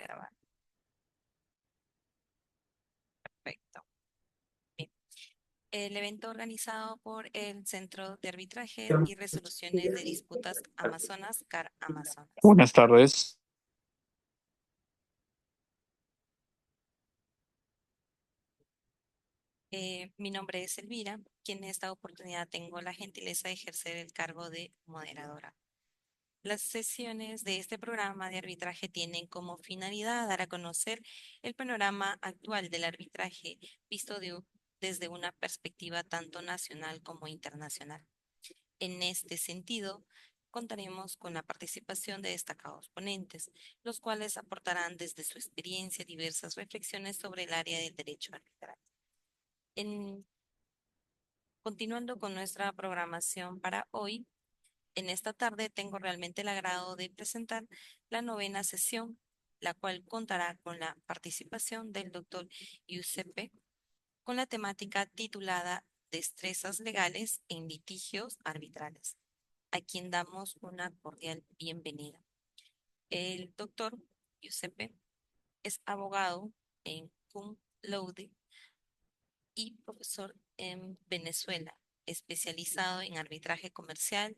grabar. Perfecto. Bien. El evento organizado por el Centro de Arbitraje y Resoluciones de Disputas Amazonas, CAR Amazonas. Buenas tardes. Mi nombre es Elvira, quien en esta oportunidad tengo la gentileza de ejercer el cargo de moderadora. Las sesiones de este programa de arbitraje tienen como finalidad dar a conocer el panorama actual del arbitraje visto desde una perspectiva tanto nacional como internacional. En este sentido, contaremos con la participación de destacados ponentes, los cuales aportarán desde su experiencia diversas reflexiones sobre el área del derecho arbitral. Continuando con nuestra programación para hoy, en esta tarde tengo realmente el agrado de presentar la novena sesión, la cual contará con la participación del doctor Giuseppe con la temática titulada Destrezas legales en litigios arbitrales, a quien damos una cordial bienvenida. El doctor Giuseppe es abogado en cum laude y profesor en Venezuela, especializado en arbitraje comercial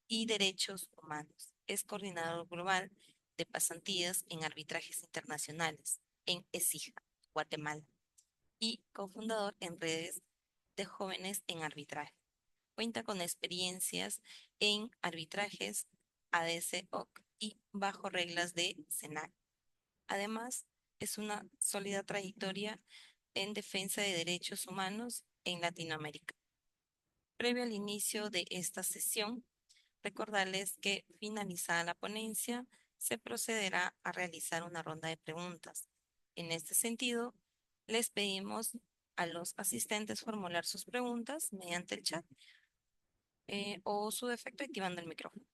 y derechos humanos. Es coordinador global de pasantías en arbitrajes internacionales en ESIJA, Guatemala, y cofundador en redes de jóvenes en arbitraje. Cuenta con experiencias en arbitrajes ADC-OC y bajo reglas de SENAC. Además, es una sólida trayectoria en defensa de derechos humanos en Latinoamérica. Previo al inicio de esta sesión, recordarles que finalizada la ponencia, se procederá a realizar una ronda de preguntas. En este sentido, les pedimos a los asistentes formular sus preguntas mediante el chat o su defecto activando el micrófono.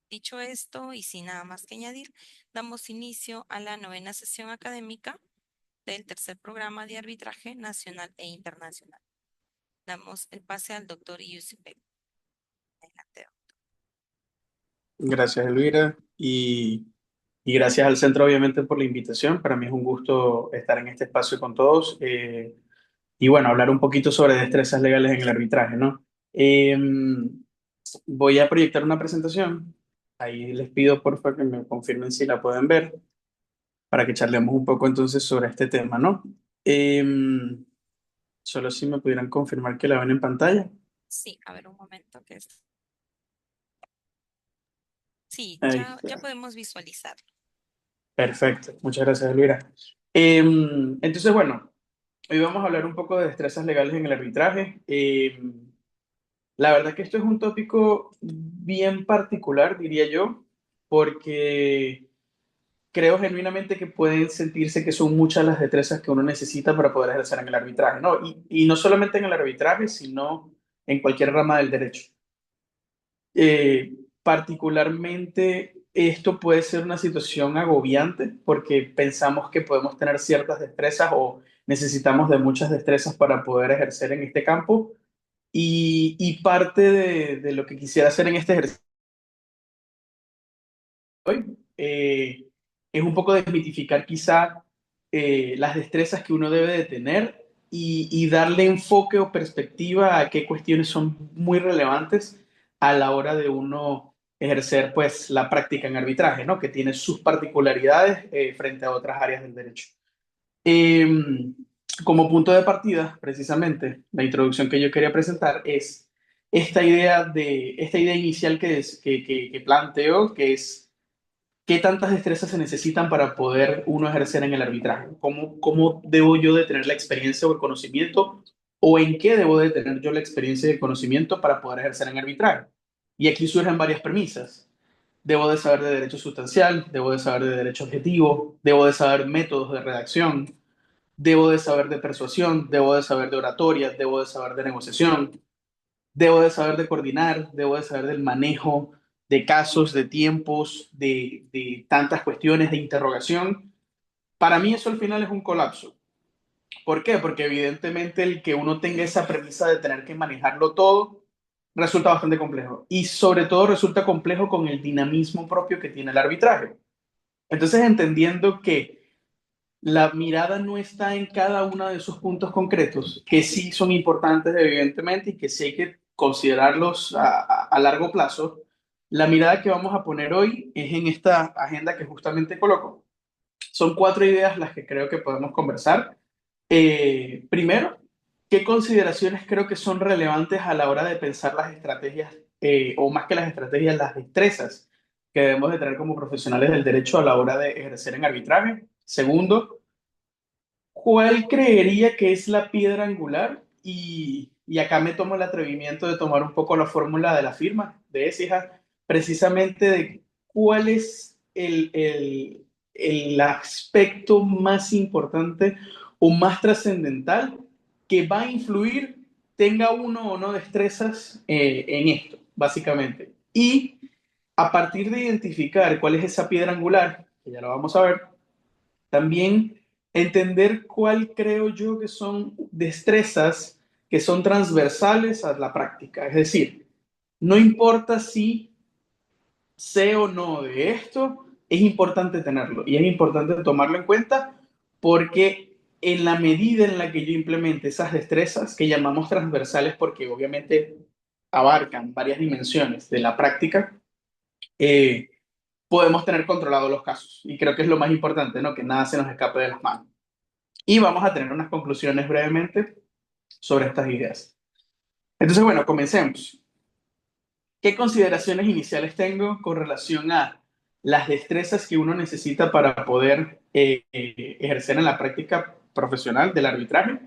Dicho esto, y sin nada más que añadir, damos inicio a la novena sesión académica del tercer programa de arbitraje nacional e internacional. Damos el pase al doctor Giuseppe. Adelante. Gracias, Elvira. Y gracias al centro, obviamente, por la invitación. Para mí es un gusto estar en este espacio con todos. Y bueno, hablar un poquito sobre destrezas legales en el arbitraje, ¿no? Voy a proyectar una presentación. Ahí les pido, por favor, que me confirmen si la pueden ver, para que charlemos un poco entonces sobre este tema, ¿no? Solo si me pudieran confirmar que la ven en pantalla. Sí, a ver un momento que es. Sí, Ahí ya está. podemos visualizar. Perfecto, muchas gracias, Elvira. Entonces, bueno, hoy vamos a hablar un poco de destrezas legales en el arbitraje. La verdad que esto es un tópico bien particular, diría yo, porque creo genuinamente que pueden sentirse que son muchas las destrezas que uno necesita para poder ejercer en el arbitraje, ¿no? Y no solamente en el arbitraje, sino en cualquier rama del derecho. Particularmente esto puede ser una situación agobiante porque pensamos que podemos tener ciertas destrezas o necesitamos de muchas destrezas para poder ejercer en este campo. Y parte de lo que quisiera hacer en este ejercicio eh, es un poco desmitificar quizá las destrezas que uno debe de tener y darle enfoque o perspectiva a qué cuestiones son muy relevantes a la hora de uno ejercer pues la práctica en arbitraje, ¿no? Que tiene sus particularidades frente a otras áreas del derecho. Eh, Como punto de partida, precisamente, la introducción que yo quería presentar es esta idea inicial que planteo, que es ¿qué tantas destrezas se necesitan para poder uno ejercer en el arbitraje? ¿Cómo debo yo de tener la experiencia o el conocimiento? ¿O en qué debo de tener yo la experiencia y el conocimiento para poder ejercer en arbitraje? Y aquí surgen varias premisas. Debo de saber de derecho sustancial, debo de saber de derecho objetivo, debo de saber métodos de redacción, debo de saber de persuasión, debo de saber de oratoria, debo de saber de negociación, debo de saber de coordinar, debo de saber del manejo de casos, de tiempos, de tantas cuestiones de interrogación. Para mí eso al final es un colapso. ¿Por qué? Porque evidentemente el que uno tenga esa premisa de tener que manejarlo todo resulta bastante complejo. Y sobre todo resulta complejo con el dinamismo propio que tiene el arbitraje. Entonces, entendiendo que la mirada no está en cada uno de esos puntos concretos, que sí son importantes evidentemente y que sí hay que considerarlos a largo plazo, la mirada que vamos a poner hoy es en esta agenda que justamente coloco. Son cuatro ideas las que creo que podemos conversar. Primero, ¿qué consideraciones creo que son relevantes a la hora de pensar las estrategias, o más que las estrategias, las destrezas que debemos de tener como profesionales del derecho a la hora de ejercer en arbitraje? Segundo, ¿cuál creería que es la piedra angular? Y acá me tomo el atrevimiento de tomar un poco la fórmula de la firma de ESIJA, precisamente de cuál es el aspecto más importante o más trascendental que va a influir, tenga uno o no destrezas en esto, básicamente. Y a partir de identificar cuál es esa piedra angular, que ya lo vamos a ver, también entender cuál creo yo que son destrezas que son transversales a la práctica. Es decir, no importa si sé o no de esto, es importante tenerlo y es importante tomarlo en cuenta porque en la medida en la que yo implemente esas destrezas que llamamos transversales porque obviamente abarcan varias dimensiones de la práctica, eh, podemos tener controlados los casos. Y creo que es lo más importante, ¿no? Que nada se nos escape de las manos. Y vamos a tener unas conclusiones brevemente sobre estas ideas. Entonces, bueno, comencemos. ¿Qué consideraciones iniciales tengo con relación a las destrezas que uno necesita para poder ejercer en la práctica profesional del arbitraje?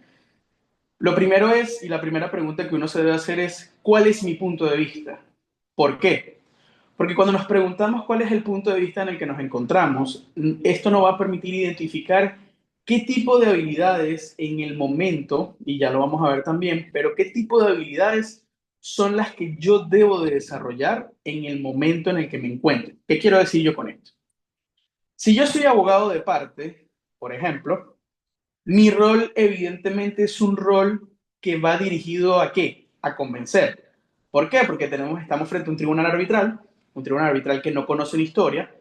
Lo primero es, y la primera pregunta que uno se debe hacer es, ¿cuál es mi punto de vista? ¿Por qué? Porque cuando nos preguntamos cuál es el punto de vista en el que nos encontramos, esto nos va a permitir identificar qué tipo de habilidades en el momento, y ya lo vamos a ver también, pero qué tipo de habilidades son las que yo debo de desarrollar en el momento en el que me encuentro. ¿Qué quiero decir yo con esto? Si yo soy abogado de parte, por ejemplo, mi rol evidentemente es un rol que va dirigido ¿a qué? A convencer. ¿Por qué? Porque estamos frente a un tribunal arbitral que no conoce la historia,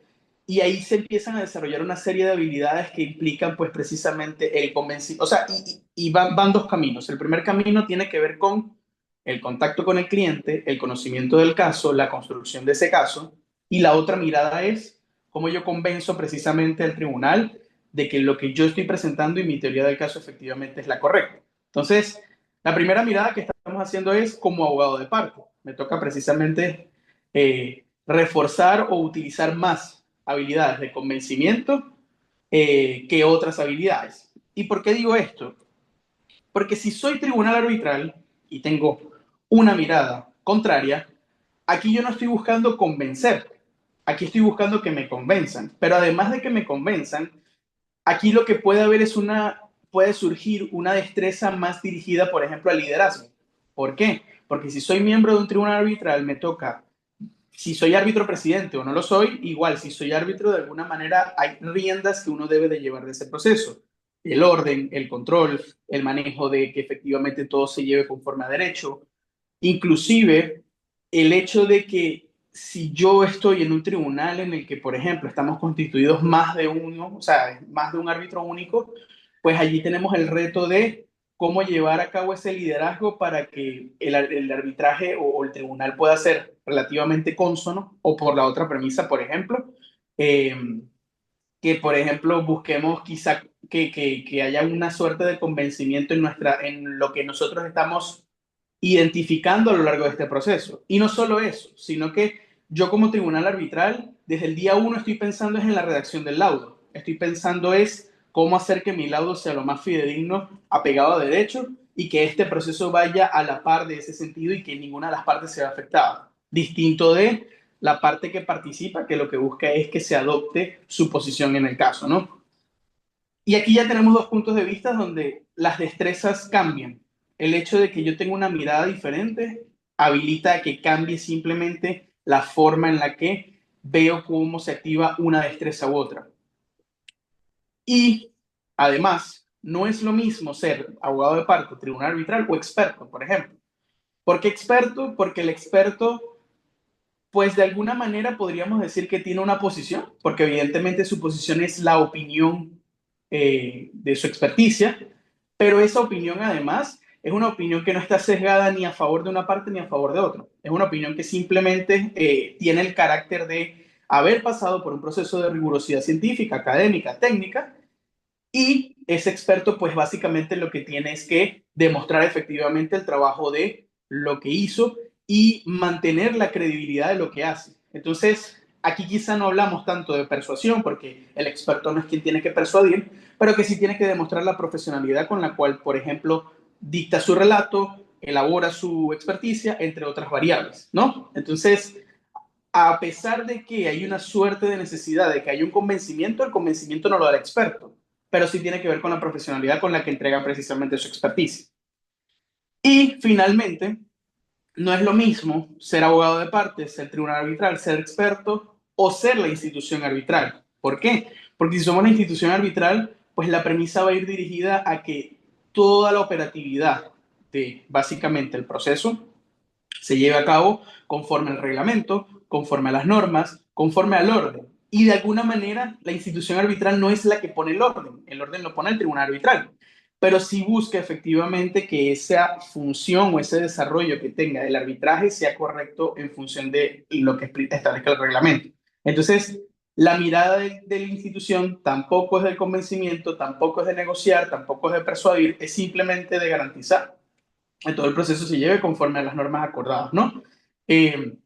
y ahí se empiezan a desarrollar una serie de habilidades que implican pues precisamente el convencimiento. O sea, y van dos caminos. El primer camino tiene que ver con el contacto con el cliente, el conocimiento del caso, la construcción de ese caso, y la otra mirada es cómo yo convenzo precisamente al tribunal de que lo que yo estoy presentando y mi teoría del caso efectivamente es la correcta. Entonces, la primera mirada que estamos haciendo es como abogado de parte. Me toca precisamente reforzar o utilizar más habilidades de convencimiento que otras habilidades. ¿Y por qué digo esto? Porque si soy tribunal arbitral y tengo una mirada contraria, aquí yo no estoy buscando convencer, aquí estoy buscando que me convenzan. Pero además de que me convenzan, aquí lo que puede haber es puede surgir una destreza más dirigida, por ejemplo, al liderazgo. ¿Por qué? Porque si soy miembro de un tribunal arbitral, me toca, si soy árbitro presidente o no lo soy, igual, si soy árbitro, de alguna manera hay riendas que uno debe de llevar de ese proceso. El orden, el control, el manejo de que efectivamente todo se lleve conforme a derecho. Inclusive el hecho de que si yo estoy en un tribunal en el que, por ejemplo, estamos constituidos más de uno, o sea, más de un árbitro único, pues allí tenemos el reto de cómo llevar a cabo ese liderazgo para que el arbitraje o el tribunal pueda ser relativamente cónsono, o por la otra premisa, por ejemplo, eh, que por ejemplo busquemos quizá que haya una suerte de convencimiento en lo que nosotros estamos identificando a lo largo de este proceso. Y no solo eso, sino que yo como tribunal arbitral, desde el día uno estoy pensando es en la redacción del laudo. Estoy pensando es cómo hacer que mi laudo sea lo más fidedigno, apegado a derecho, y que este proceso vaya a la par de ese sentido y que ninguna de las partes sea afectada. Distinto de la parte que participa, que lo que busca es que se adopte su posición en el caso, ¿no? Y aquí ya tenemos dos puntos de vista donde las destrezas cambian. El hecho de que yo tenga una mirada diferente habilita a que cambie simplemente la forma en la que veo cómo se activa una destreza u otra. Y además, no es lo mismo ser abogado de parte, tribunal arbitral o experto, por ejemplo. ¿Por qué experto? Porque el experto Pues de alguna manera podríamos decir que tiene una posición, porque evidentemente su posición es la opinión de su experticia, pero esa opinión además es una opinión que no está sesgada ni a favor de una parte ni a favor de otra. Es una opinión que simplemente tiene el carácter de haber pasado por un proceso de rigurosidad científica, académica, técnica, y ese experto pues básicamente lo que tiene es que demostrar efectivamente el trabajo de lo que hizo y mantener la credibilidad de lo que hace. Entonces, aquí quizá no hablamos tanto de persuasión porque el experto no es quien tiene que persuadir, pero que sí tiene que demostrar la profesionalidad con la cual, por ejemplo, dicta su relato, elabora su experticia, entre otras variables, ¿no? Entonces, a pesar de que hay una suerte de necesidad de que haya un convencimiento, el convencimiento no lo da el experto, pero sí tiene que ver con la profesionalidad con la que entrega precisamente su expertise. Y finalmente, no es lo mismo ser abogado de parte, ser tribunal arbitral, ser experto o ser la institución arbitral. ¿Por qué? Porque si somos la institución arbitral, pues la premisa va a ir dirigida a que toda la operatividad de básicamente el proceso se lleve a cabo conforme al reglamento, conforme a las normas, conforme al orden. Y de alguna manera la institución arbitral no es la que pone el orden lo pone el tribunal arbitral, pero sí busca efectivamente que esa función o ese desarrollo que tenga el arbitraje sea correcto en función de lo que establezca el reglamento. Entonces, la mirada de la institución tampoco es del convencimiento, tampoco es de negociar, tampoco es de persuadir, es simplemente de garantizar que todo el proceso se lleve conforme a las normas acordadas, ¿no? Eh,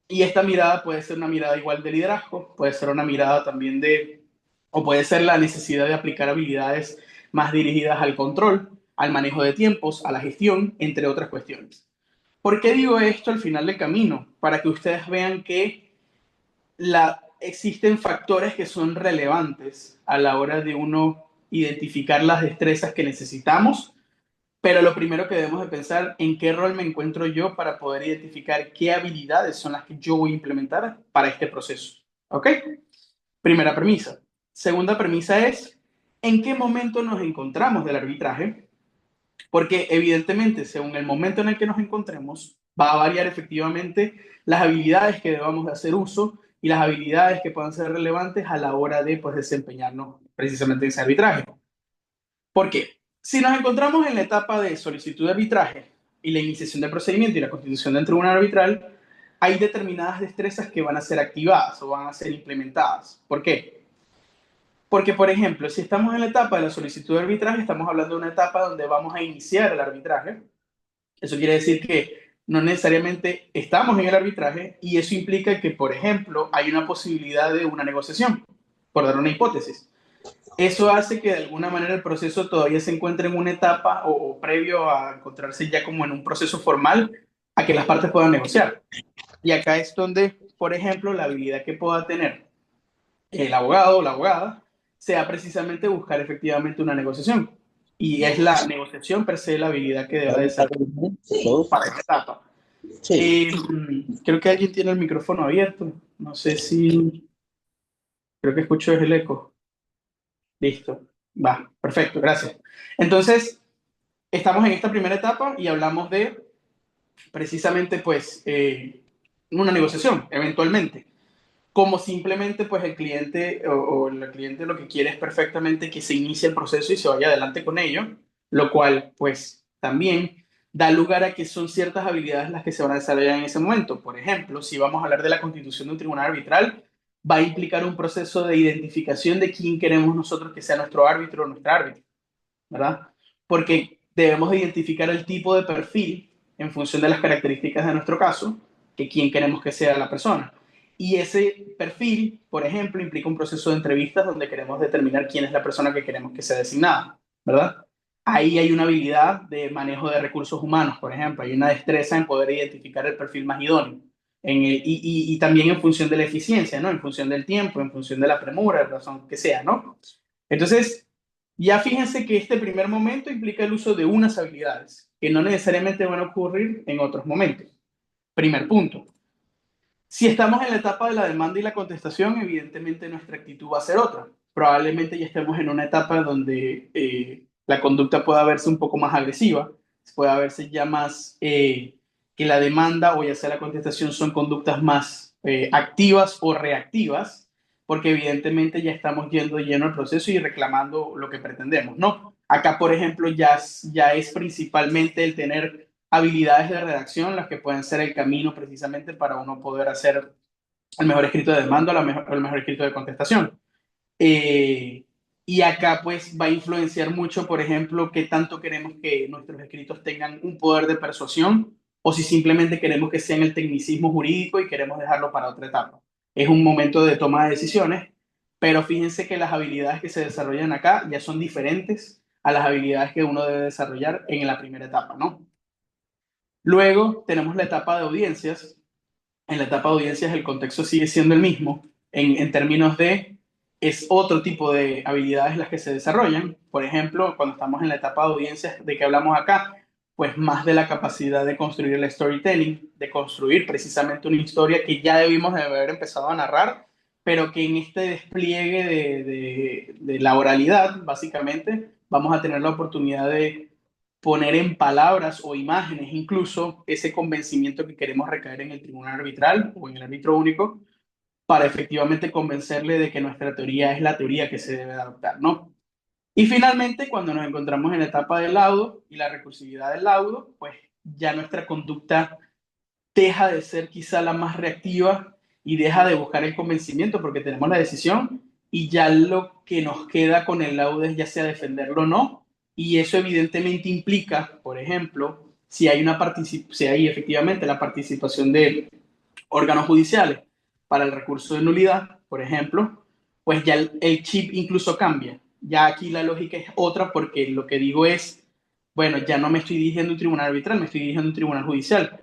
y esta mirada puede ser una mirada igual de liderazgo, puede ser una mirada también de, o puede ser la necesidad de aplicar habilidades más dirigidas al control, al manejo de tiempos, a la gestión, entre otras cuestiones. ¿Por qué digo esto al final del camino? Para que ustedes vean que existen factores que son relevantes a la hora de uno identificar las destrezas que necesitamos, pero lo primero que debemos de pensar en qué rol me encuentro yo para poder identificar qué habilidades son las que yo voy a implementar para este proceso. ¿Ok? Primera premisa. Segunda premisa es en qué momento nos encontramos del arbitraje, porque evidentemente según el momento en el que nos encontremos va a variar efectivamente las habilidades que debamos de hacer uso y las habilidades que puedan ser relevantes a la hora de pues, desempeñarnos precisamente en ese arbitraje. ¿Por qué? Si nos encontramos en la etapa de solicitud de arbitraje y la iniciación del procedimiento y la constitución del tribunal arbitral, hay determinadas destrezas que van a ser activadas o van a ser implementadas. ¿Por qué? Porque, por ejemplo, si estamos en la etapa de la solicitud de arbitraje, estamos hablando de una etapa donde vamos a iniciar el arbitraje. Eso quiere decir que no necesariamente estamos en el arbitraje y eso implica que, por ejemplo, hay una posibilidad de una negociación, por dar una hipótesis. Eso hace que de alguna manera el proceso todavía se encuentre en una etapa o previo a encontrarse ya como en un proceso formal a que las partes puedan negociar. Y acá es donde, por ejemplo, la habilidad que pueda tener el abogado o la abogada sea precisamente buscar efectivamente una negociación. Y es la negociación per se la habilidad que debe desarrollar para esta etapa. Sí. Creo que alguien tiene el micrófono abierto. No sé si... Creo que escucho es el eco. Listo. Va, perfecto, gracias. Entonces, estamos en esta primera etapa y hablamos de precisamente pues una negociación eventualmente. Como simplemente pues el cliente o el cliente lo que quiere es perfectamente que se inicie el proceso y se vaya adelante con ello, lo cual pues también da lugar a que son ciertas habilidades las que se van a desarrollar en ese momento. Por ejemplo, si vamos a hablar de la constitución de un tribunal arbitral, va a implicar un proceso de identificación de quién queremos nosotros que sea nuestro árbitro o nuestra árbitra, ¿verdad? Porque debemos identificar el tipo de perfil en función de las características de nuestro caso, que quién queremos que sea la persona. Y ese perfil, por ejemplo, implica un proceso de entrevistas donde queremos determinar quién es la persona que queremos que sea designada, ¿verdad? Ahí hay una habilidad de manejo de recursos humanos, por ejemplo, hay una destreza en poder identificar el perfil más idóneo. Y también en función de la eficiencia, ¿no? En función del tiempo, en función de la premura, la razón que sea, ¿no? Entonces, ya fíjense que este primer momento implica el uso de unas habilidades que no necesariamente van a ocurrir en otros momentos. Primer punto. Si estamos en la etapa de la demanda y la contestación, evidentemente nuestra actitud va a ser otra. Probablemente ya estemos en una etapa donde la conducta pueda verse un poco más agresiva, pueda verse ya más que la demanda o ya sea la contestación son conductas más activas o reactivas, porque evidentemente ya estamos yendo de lleno al proceso y reclamando lo que pretendemos, ¿no? Acá, por ejemplo, ya es principalmente el tener habilidades de redacción las que pueden ser el camino precisamente para uno poder hacer el mejor escrito de demanda o el mejor escrito de contestación. Eh, y acá pues va a influenciar mucho, por ejemplo, qué tanto queremos que nuestros escritos tengan un poder de persuasión o si simplemente queremos que sean el tecnicismo jurídico y queremos dejarlo para otra etapa. Es un momento de toma de decisiones, pero fíjense que las habilidades que se desarrollan acá ya son diferentes a las habilidades que uno debe desarrollar en la primera etapa, ¿no? Luego tenemos la etapa de audiencias. En la etapa de audiencias el contexto sigue siendo el mismo en términos de es otro tipo de habilidades las que se desarrollan. Por ejemplo, cuando estamos en la etapa de audiencias, ¿de qué hablamos acá? Pues más de la capacidad de construir el storytelling, de construir precisamente una historia que ya debimos de haber empezado a narrar, pero que en este despliegue de la oralidad, básicamente, vamos a tener la oportunidad de poner en palabras o imágenes incluso ese convencimiento que queremos recaer en el tribunal arbitral o en el árbitro único para efectivamente convencerle de que nuestra teoría es la teoría que se debe adoptar, ¿no? Y finalmente, cuando nos encontramos en la etapa del laudo y la recursividad del laudo, pues ya nuestra conducta deja de ser quizá la más reactiva y deja de buscar el convencimiento porque tenemos la decisión y ya lo que nos queda con el laudo es ya sea defenderlo o no. Y eso evidentemente implica, por ejemplo, si hay efectivamente la participación de órganos judiciales para el recurso de nulidad, por ejemplo, pues ya el chip incluso cambia. Ya aquí la lógica es otra porque lo que digo es, bueno, ya no me estoy dirigiendo a un tribunal arbitral, me estoy dirigiendo a un tribunal judicial.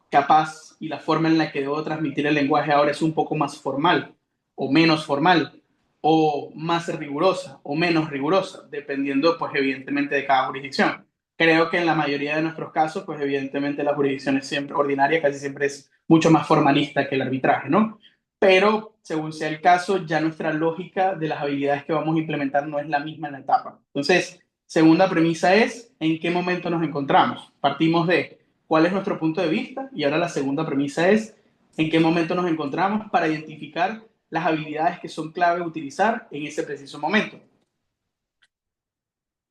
Capaz y la forma en la que debo transmitir el lenguaje ahora es un poco más formal o menos formal o más rigurosa o menos rigurosa, dependiendo pues evidentemente de cada jurisdicción. Creo que en la mayoría de nuestros casos, pues evidentemente la jurisdicción es siempre ordinaria, casi siempre es mucho más formalista que el arbitraje, ¿no? Pero según sea el caso, ya nuestra lógica de las habilidades que vamos a implementar no es la misma en la etapa. Entonces, segunda premisa es en qué momento nos encontramos. Partimos de cuál es nuestro punto de vista y ahora la segunda premisa es en qué momento nos encontramos para identificar las habilidades que son clave utilizar en ese preciso momento.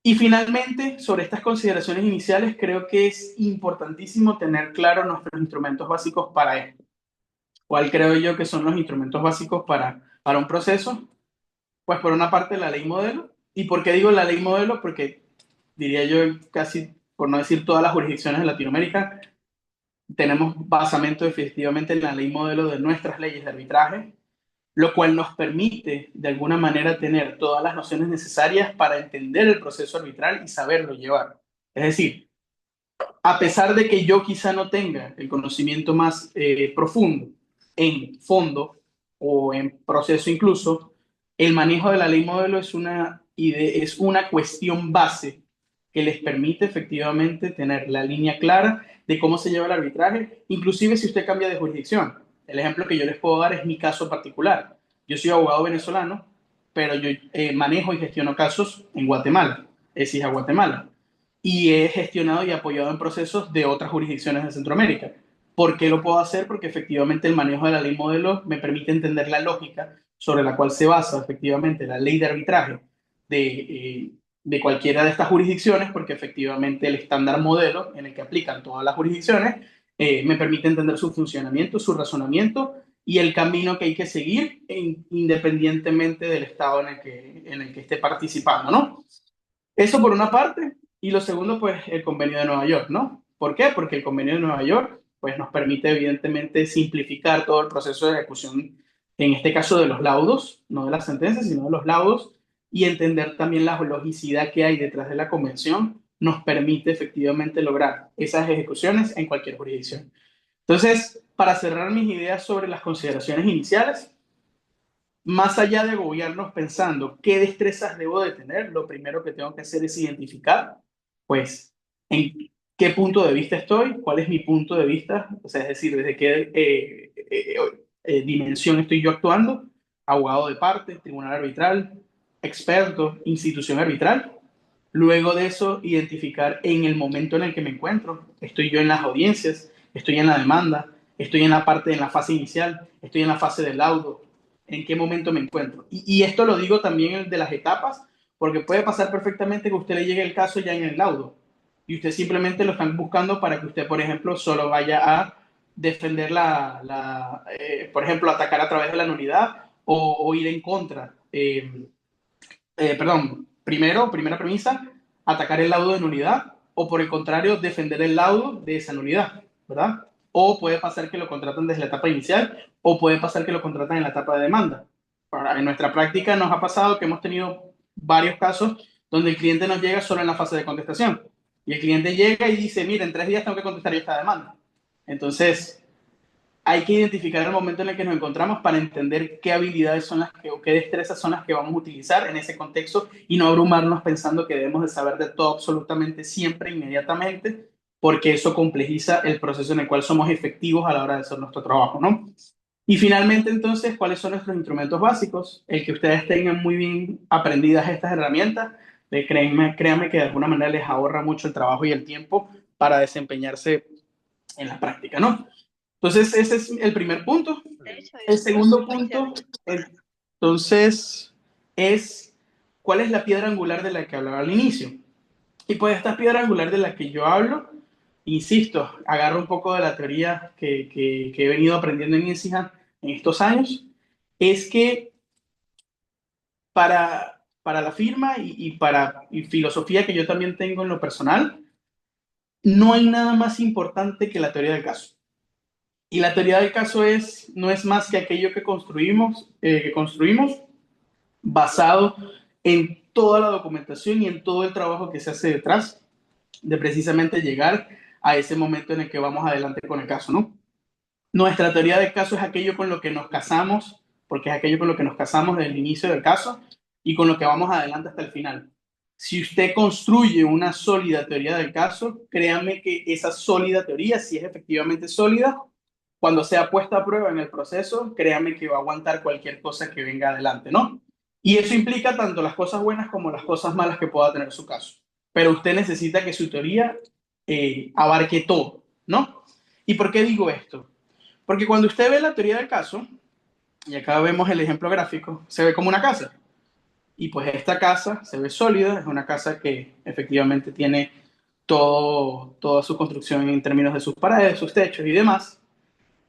Y finalmente, sobre estas consideraciones iniciales, creo que es importantísimo tener claro nuestros instrumentos básicos para esto. ¿Cuál creo yo que son los instrumentos básicos para un proceso? Pues por una parte la ley modelo. ¿Y por qué digo la ley modelo? Porque diría yo casi, por no decir todas las jurisdicciones de Latinoamérica, tenemos basamento efectivamente en la ley modelo de nuestras leyes de arbitraje, lo cual nos permite de alguna manera tener todas las nociones necesarias para entender el proceso arbitral y saberlo llevar. Es decir, a pesar de que yo quizá no tenga el conocimiento más profundo en fondo o en proceso incluso, el manejo de la ley modelo es una cuestión base que les permite efectivamente tener la línea clara de cómo se lleva el arbitraje, inclusive si usted cambia de jurisdicción. El ejemplo que yo les puedo dar es mi caso particular. Yo soy abogado venezolano, pero yo manejo y gestiono casos en Guatemala, es hija Guatemala y he gestionado y apoyado en procesos de otras jurisdicciones de Centroamérica. ¿Por qué lo puedo hacer? Porque efectivamente el manejo de la ley modelo me permite entender la lógica sobre la cual se basa efectivamente la ley de arbitraje de cualquiera de estas jurisdicciones, porque efectivamente el estándar modelo en el que aplican todas las jurisdicciones me permite entender su funcionamiento, su razonamiento y el camino que hay que seguir independientemente del estado en el que esté participando, ¿no? Eso por una parte. Y lo segundo, pues el convenio de Nueva York, ¿no? ¿Por qué? Porque el convenio de Nueva York, pues nos permite evidentemente simplificar todo el proceso de ejecución, en este caso de los laudos, no de las sentencias, sino de los laudos, y entender también la logicidad que hay detrás de la convención, nos permite efectivamente lograr esas ejecuciones en cualquier jurisdicción. Entonces, para cerrar mis ideas sobre las consideraciones iniciales, más allá de agobiarnos pensando qué destrezas debo de tener, lo primero que tengo que hacer es identificar, pues, en qué punto de vista estoy, cuál es mi punto de vista, o sea, es decir, desde qué dimensión estoy yo actuando, abogado de parte, tribunal arbitral, experto, institución arbitral. Luego de eso, identificar en el momento en el que me encuentro, estoy yo en las audiencias, estoy en la demanda, estoy en en la fase inicial, estoy en la fase del laudo, en qué momento me encuentro. Y esto lo digo también de las etapas, porque puede pasar perfectamente que a usted le llegue el caso ya en el laudo y usted simplemente lo están buscando para que usted, por ejemplo, solo vaya a defender por ejemplo, atacar a través de la nulidad o ir en contra. Perdón, primera premisa, atacar el laudo de nulidad o por el contrario, defender el laudo de esa nulidad, ¿verdad? O puede pasar que lo contratan desde la etapa inicial o puede pasar que lo contratan en la etapa de demanda. En nuestra práctica nos ha pasado que hemos tenido varios casos donde el cliente nos llega solo en la fase de contestación y el cliente llega y dice, mira, en 3 días tengo que contestar esta demanda. Entonces, hay que identificar el momento en el que nos encontramos para entender qué habilidades son las que, o qué destrezas son las que vamos a utilizar en ese contexto y no abrumarnos pensando que debemos de saber de todo absolutamente siempre, inmediatamente, porque eso complejiza el proceso en el cual somos efectivos a la hora de hacer nuestro trabajo, ¿no? Y finalmente, entonces, ¿cuáles son nuestros instrumentos básicos? El que ustedes tengan muy bien aprendidas estas herramientas, créanme que de alguna manera les ahorra mucho el trabajo y el tiempo para desempeñarse en la práctica, ¿no? Entonces, ese es el primer punto. El segundo punto, entonces, es cuál es la piedra angular de la que hablaba al inicio. Y pues esta piedra angular de la que yo hablo, insisto, agarro un poco de la teoría que he venido aprendiendo en INSIHA en estos años, es que para la firma y filosofía que yo también tengo en lo personal, no hay nada más importante que la teoría del caso. Y la teoría del caso no es más que aquello que construimos basado en toda la documentación y en todo el trabajo que se hace detrás de precisamente llegar a ese momento en el que vamos adelante con el caso, ¿no? Nuestra teoría del caso es aquello con lo que nos casamos, porque es aquello con lo que nos casamos desde el inicio del caso y con lo que vamos adelante hasta el final. Si usted construye una sólida teoría del caso, créanme que esa sólida teoría, si es efectivamente sólida, cuando sea puesta a prueba en el proceso, créanme que va a aguantar cualquier cosa que venga adelante, ¿no? Y eso implica tanto las cosas buenas como las cosas malas que pueda tener su caso. Pero usted necesita que su teoría abarque todo, ¿no? ¿Y por qué digo esto? Porque cuando usted ve la teoría del caso, y acá vemos el ejemplo gráfico, se ve como una casa. Y pues esta casa se ve sólida, es una casa que efectivamente tiene toda su construcción en términos de sus paredes, sus techos y demás.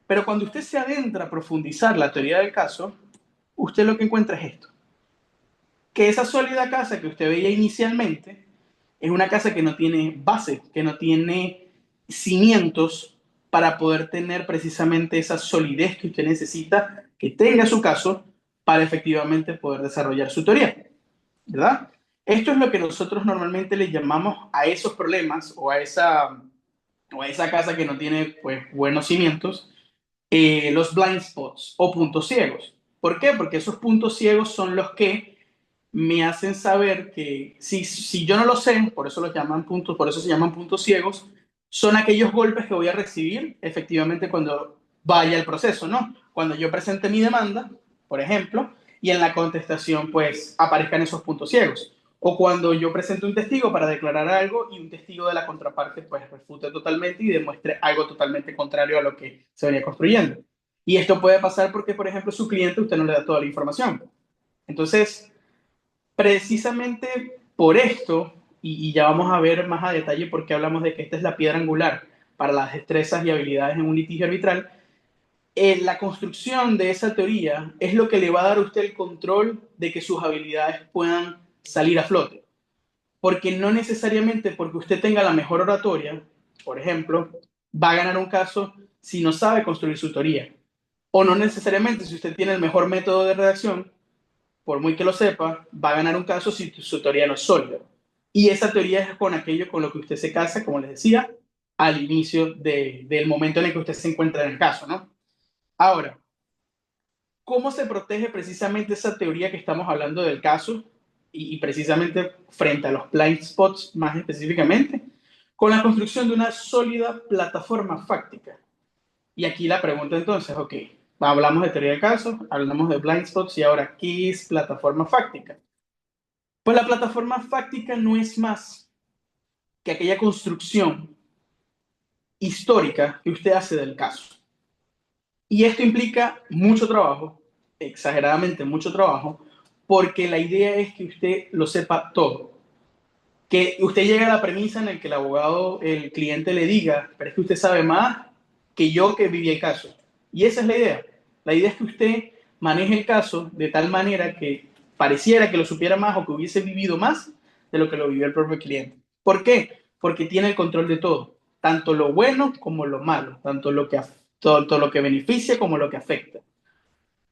Pero cuando usted se adentra a profundizar la teoría del caso, usted lo que encuentra es esto, que esa sólida casa que usted veía inicialmente es una casa que no tiene base, que no tiene cimientos para poder tener precisamente esa solidez que usted necesita que tenga su caso para efectivamente poder desarrollar su teoría, ¿verdad? Esto es lo que nosotros normalmente le llamamos a esos problemas o a esa casa que no tiene pues, buenos cimientos, los blind spots o puntos ciegos. ¿Por qué? Porque esos puntos ciegos son los que me hacen saber que si yo no lo sé, por eso los llaman puntos, por eso se llaman puntos ciegos, son aquellos golpes que voy a recibir efectivamente cuando vaya el proceso, ¿no? Cuando yo presente mi demanda, por ejemplo, y en la contestación pues aparezcan esos puntos ciegos. O cuando yo presento un testigo para declarar algo y un testigo de la contraparte pues refute totalmente y demuestre algo totalmente contrario a lo que se venía construyendo. Y esto puede pasar porque, por ejemplo, su cliente usted no le da toda la información. Entonces, precisamente por esto, y ya vamos a ver más a detalle por qué hablamos de que esta es la piedra angular para las destrezas y habilidades en un litigio arbitral, la construcción de esa teoría es lo que le va a dar a usted el control de que sus habilidades puedan salir a flote. Porque no necesariamente porque usted tenga la mejor oratoria, por ejemplo, va a ganar un caso si no sabe construir su teoría. O no necesariamente si usted tiene el mejor método de redacción, por muy que lo sepa, va a ganar un caso si su teoría no es sólida. Y esa teoría es con aquello con lo que usted se casa, como les decía, al inicio del momento en el que usted se encuentra en el caso, ¿no? Ahora, ¿cómo se protege precisamente esa teoría que estamos hablando del caso y precisamente frente a los blind spots más específicamente? Con la construcción de una sólida plataforma fáctica. Y aquí la pregunta entonces, ok, hablamos de teoría del caso, hablamos de blind spots y ahora, ¿qué es plataforma fáctica? Pues la plataforma fáctica no es más que aquella construcción histórica que usted hace del caso. Y esto implica mucho trabajo, exageradamente mucho trabajo, porque la idea es que usted lo sepa todo. Que usted llegue a la premisa en la que el abogado, el cliente le diga, pero es que usted sabe más que yo que viví el caso. Y esa es la idea. La idea es que usted maneje el caso de tal manera que pareciera que lo supiera más o que hubiese vivido más de lo que lo vivió el propio cliente. ¿Por qué? Porque tiene el control de todo, tanto lo bueno como lo malo, tanto lo que beneficia como lo que afecta.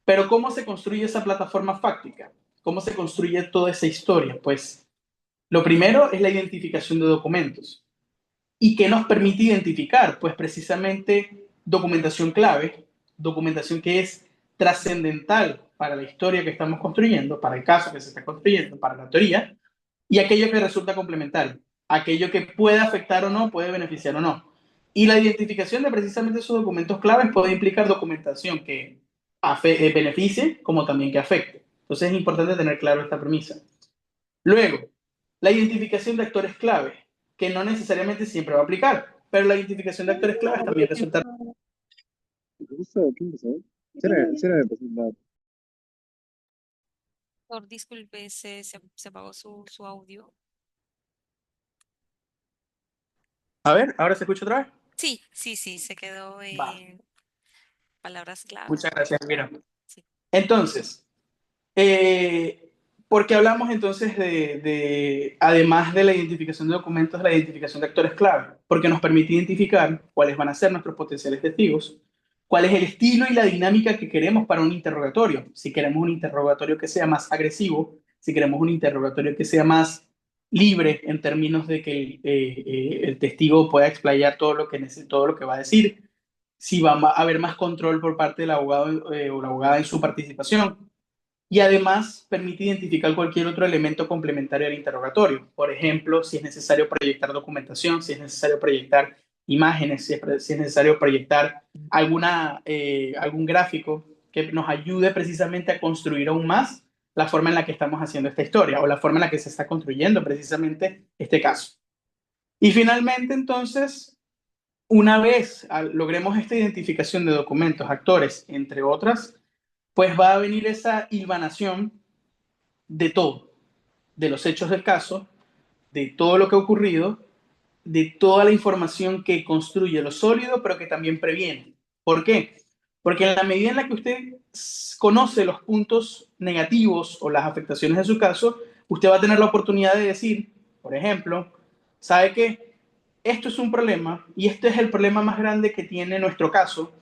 Pero ¿cómo se construye esa plataforma fáctica? ¿Cómo se construye toda esa historia? Pues lo primero es la identificación de documentos. ¿Y qué nos permite identificar? Pues precisamente documentación clave, documentación que es trascendental para la historia que estamos construyendo, para el caso que se está construyendo, para la teoría, y aquello que resulta complementario, aquello que puede afectar o no, puede beneficiar o no. Y la identificación de precisamente esos documentos claves puede implicar documentación que beneficie como también que afecte. Entonces es importante tener claro esta premisa. Luego, la identificación de actores clave, que no necesariamente siempre va a aplicar, pero la identificación de actores claves también resulta. ¿Qué empezó? Será de presentar. Por disculpe, se apagó su audio. A ver, ahora se escucha otra vez. Sí, sí, sí, se quedó Va, en palabras clave. muchas gracias, mira. Sí. Entonces, porque hablamos entonces además de la identificación de documentos, la identificación de actores clave, porque nos permite identificar cuáles van a ser nuestros potenciales testigos, cuál es el estilo y la dinámica que queremos para un interrogatorio. Si queremos un interrogatorio que sea más agresivo, si queremos un interrogatorio que sea más libre en términos de que el testigo pueda explayar todo lo que va a decir, si va a haber más control por parte del abogado o la abogada en su participación y además permite identificar cualquier otro elemento complementario al interrogatorio. Por ejemplo, si es necesario proyectar documentación, si es necesario proyectar imágenes, si es necesario proyectar algún gráfico que nos ayude precisamente a construir aún más la forma en la que estamos haciendo esta historia o la forma en la que se está construyendo precisamente este caso. Y finalmente, entonces, una vez logremos esta identificación de documentos, actores, entre otras, pues va a venir esa hilvanación de todo, de los hechos del caso, de todo lo que ha ocurrido, de toda la información que construye lo sólido, pero que también previene. ¿Por qué? Porque en la medida en la que usted conoce los puntos negativos o las afectaciones de su caso, usted va a tener la oportunidad de decir, por ejemplo, ¿sabe qué? Esto es un problema y este es el problema más grande que tiene nuestro caso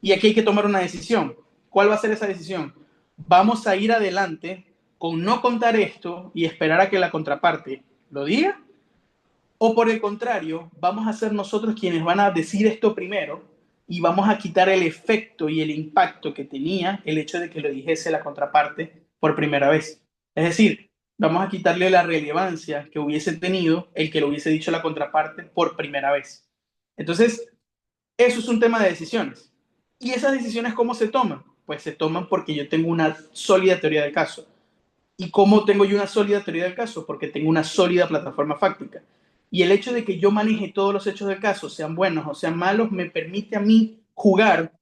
y aquí hay que tomar una decisión. ¿Cuál va a ser esa decisión? ¿Vamos a ir adelante con no contar esto y esperar a que la contraparte lo diga? ¿O por el contrario, vamos a ser nosotros quienes van a decir esto primero y vamos a quitar el efecto y el impacto que tenía el hecho de que lo dijese la contraparte por primera vez? Es decir, vamos a quitarle la relevancia que hubiese tenido el que lo hubiese dicho la contraparte por primera vez. Entonces, eso es un tema de decisiones. ¿Y esas decisiones cómo se toman? Pues se toman porque yo tengo una sólida teoría del caso. ¿Y cómo tengo yo una sólida teoría del caso? Porque tengo una sólida plataforma fáctica. Y el hecho de que yo maneje todos los hechos del caso, sean buenos o sean malos, me permite a mí jugar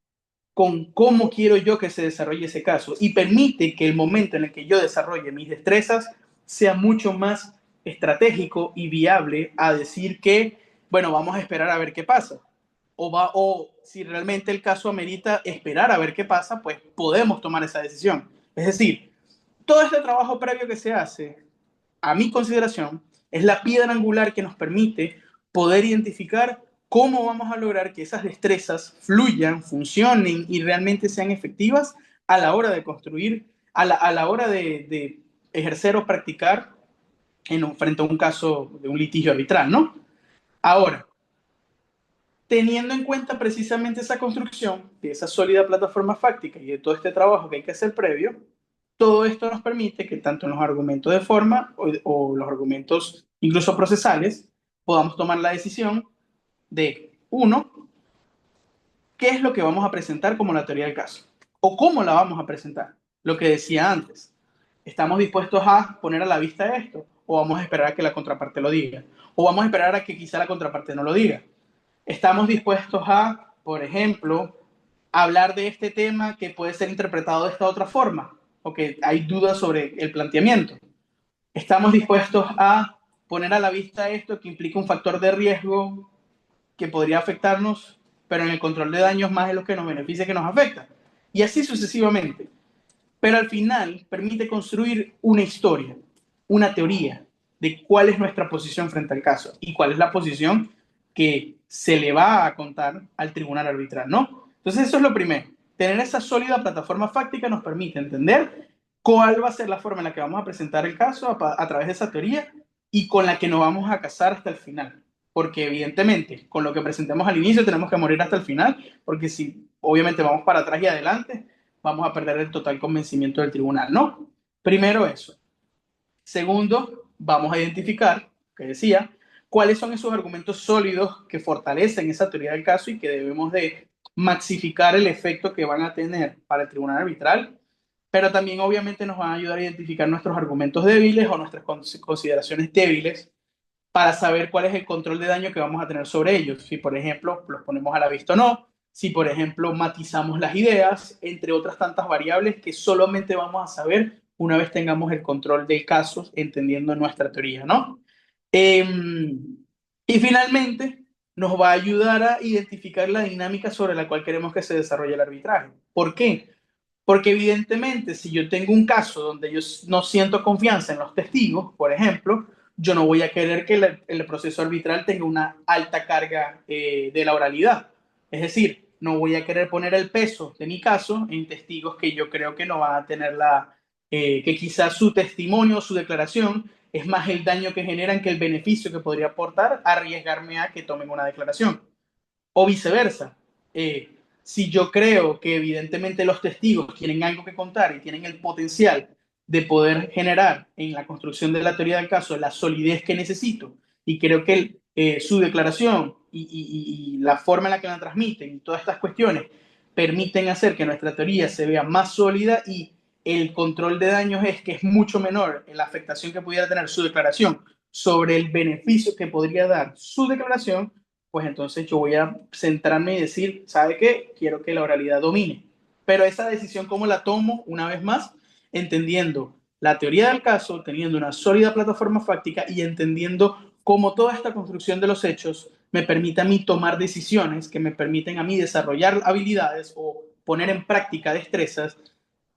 con cómo quiero yo que se desarrolle ese caso y permite que el momento en el que yo desarrolle mis destrezas sea mucho más estratégico y viable a decir que, bueno, vamos a esperar a ver qué pasa. O si realmente el caso amerita esperar a ver qué pasa, pues podemos tomar esa decisión. Es decir, todo este trabajo previo que se hace, a mi consideración, es la piedra angular que nos permite poder identificar cómo vamos a lograr que esas destrezas fluyan, funcionen y realmente sean efectivas a la hora de construir, a la hora de ejercer o practicar frente a un caso de un litigio arbitral, ¿no? Ahora, teniendo en cuenta precisamente esa construcción de esa sólida plataforma fáctica y de todo este trabajo que hay que hacer previo, todo esto nos permite que tanto en los argumentos de forma o los argumentos incluso procesales podamos tomar la decisión de, uno, qué es lo que vamos a presentar como la teoría del caso o cómo la vamos a presentar. Lo que decía antes, ¿estamos dispuestos a poner a la vista esto o vamos a esperar a que la contraparte lo diga? O vamos a esperar a que quizá la contraparte no lo diga. Estamos dispuestos a, por ejemplo, hablar de este tema que puede ser interpretado de esta otra forma, o que hay dudas sobre el planteamiento. Estamos dispuestos a poner a la vista esto que implica un factor de riesgo que podría afectarnos, pero en el control de daños más es lo que nos beneficia que nos afecta. Y así sucesivamente. Pero al final permite construir una historia, una teoría de cuál es nuestra posición frente al caso y cuál es la posición que se le va a contar al tribunal arbitral, ¿no? Entonces eso es lo primero. Tener esa sólida plataforma fáctica nos permite entender cuál va a ser la forma en la que vamos a presentar el caso a través de esa teoría y con la que nos vamos a casar hasta el final. Porque evidentemente, con lo que presentemos al inicio tenemos que morir hasta el final, porque si obviamente vamos para atrás y adelante, vamos a perder el total convencimiento del tribunal, ¿no? Primero eso. Segundo, vamos a identificar, que decía, cuáles son esos argumentos sólidos que fortalecen esa teoría del caso y que debemos de maxificar el efecto que van a tener para el tribunal arbitral, pero también obviamente nos van a ayudar a identificar nuestros argumentos débiles o nuestras consideraciones débiles para saber cuál es el control de daño que vamos a tener sobre ellos. Si, por ejemplo, los ponemos a la vista o no, si, por ejemplo, matizamos las ideas, entre otras tantas variables que solamente vamos a saber una vez tengamos el control del caso, entendiendo nuestra teoría, ¿no? Y finalmente, nos va a ayudar a identificar la dinámica sobre la cual queremos que se desarrolle el arbitraje. ¿Por qué? Porque evidentemente, si yo tengo un caso donde yo no siento confianza en los testigos, por ejemplo, yo no voy a querer que el proceso arbitral tenga una alta carga de la oralidad. Es decir, no voy a querer poner el peso de mi caso en testigos que yo creo que no van a tener que quizás su testimonio, su declaración, es más el daño que generan que el beneficio que podría aportar arriesgarme a que tomen una declaración. O viceversa. Si yo creo que evidentemente los testigos tienen algo que contar y tienen el potencial de poder generar en la construcción de la teoría del caso la solidez que necesito y creo que su declaración y la forma en la que la transmiten y todas estas cuestiones permiten hacer que nuestra teoría se vea más sólida y el control de daños es que es mucho menor en la afectación que pudiera tener su declaración sobre el beneficio que podría dar su declaración, pues entonces yo voy a centrarme y decir, ¿sabe qué? Quiero que la oralidad domine. Pero esa decisión, ¿cómo la tomo? Una vez más, entendiendo la teoría del caso, teniendo una sólida plataforma fáctica y entendiendo cómo toda esta construcción de los hechos me permite a mí tomar decisiones que me permiten a mí desarrollar habilidades o poner en práctica destrezas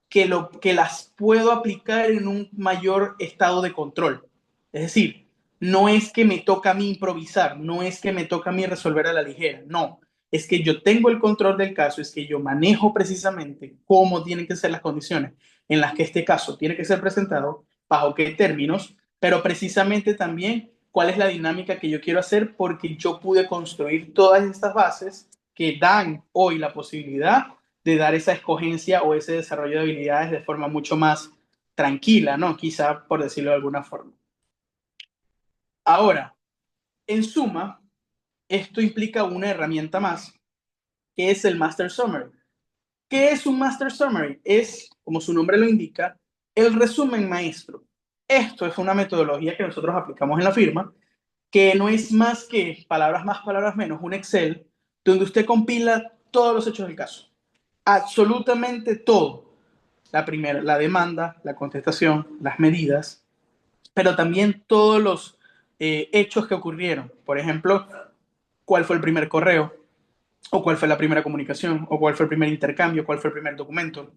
que las puedo aplicar en un mayor estado de control. Es decir, no es que me toca a mí improvisar, no es que me toca a mí resolver a la ligera, no. Es que yo tengo el control del caso, es que yo manejo precisamente cómo tienen que ser las condiciones en las que este caso tiene que ser presentado, bajo qué términos, pero precisamente también cuál es la dinámica que yo quiero hacer porque yo pude construir todas estas bases que dan hoy la posibilidad de dar esa escogencia o ese desarrollo de habilidades de forma mucho más tranquila, ¿no? Quizá por decirlo de alguna forma. Ahora, en suma, esto implica una herramienta más, que es el Master Summary. ¿Qué es un Master Summary? Es, como su nombre lo indica, el resumen maestro. Esto es una metodología que nosotros aplicamos en la firma, que no es más que palabras más, palabras menos, un Excel, donde usted compila todos los hechos del caso. Absolutamente todo. La primera, la demanda, la contestación, las medidas, pero también todos los hechos que ocurrieron. Por ejemplo, cuál fue el primer correo, o cuál fue la primera comunicación, o cuál fue el primer intercambio, cuál fue el primer documento.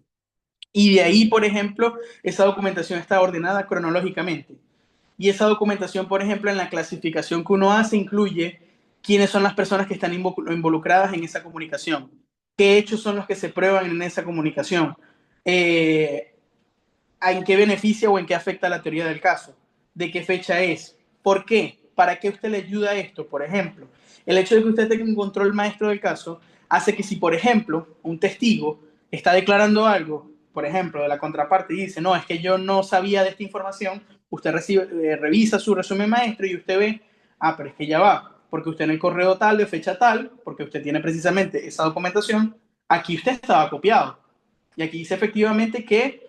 Y de ahí, por ejemplo, esa documentación está ordenada cronológicamente. Y esa documentación, por ejemplo, en la clasificación que uno hace, incluye quiénes son las personas que están involucradas en esa comunicación, qué hechos son los que se prueban en esa comunicación, eh, en qué beneficia o en qué afecta la teoría del caso, de qué fecha es, por qué, para qué usted le ayuda a esto. Por ejemplo, el hecho de que usted tenga un control maestro del caso hace que si, por ejemplo, un testigo está declarando algo, por ejemplo, de la contraparte y dice, no, es que yo no sabía de esta información, usted revisa su resumen maestro y usted ve, pero es que ya va, porque usted en el correo tal, de fecha tal, porque usted tiene precisamente esa documentación, aquí usted estaba copiado. Y aquí dice efectivamente que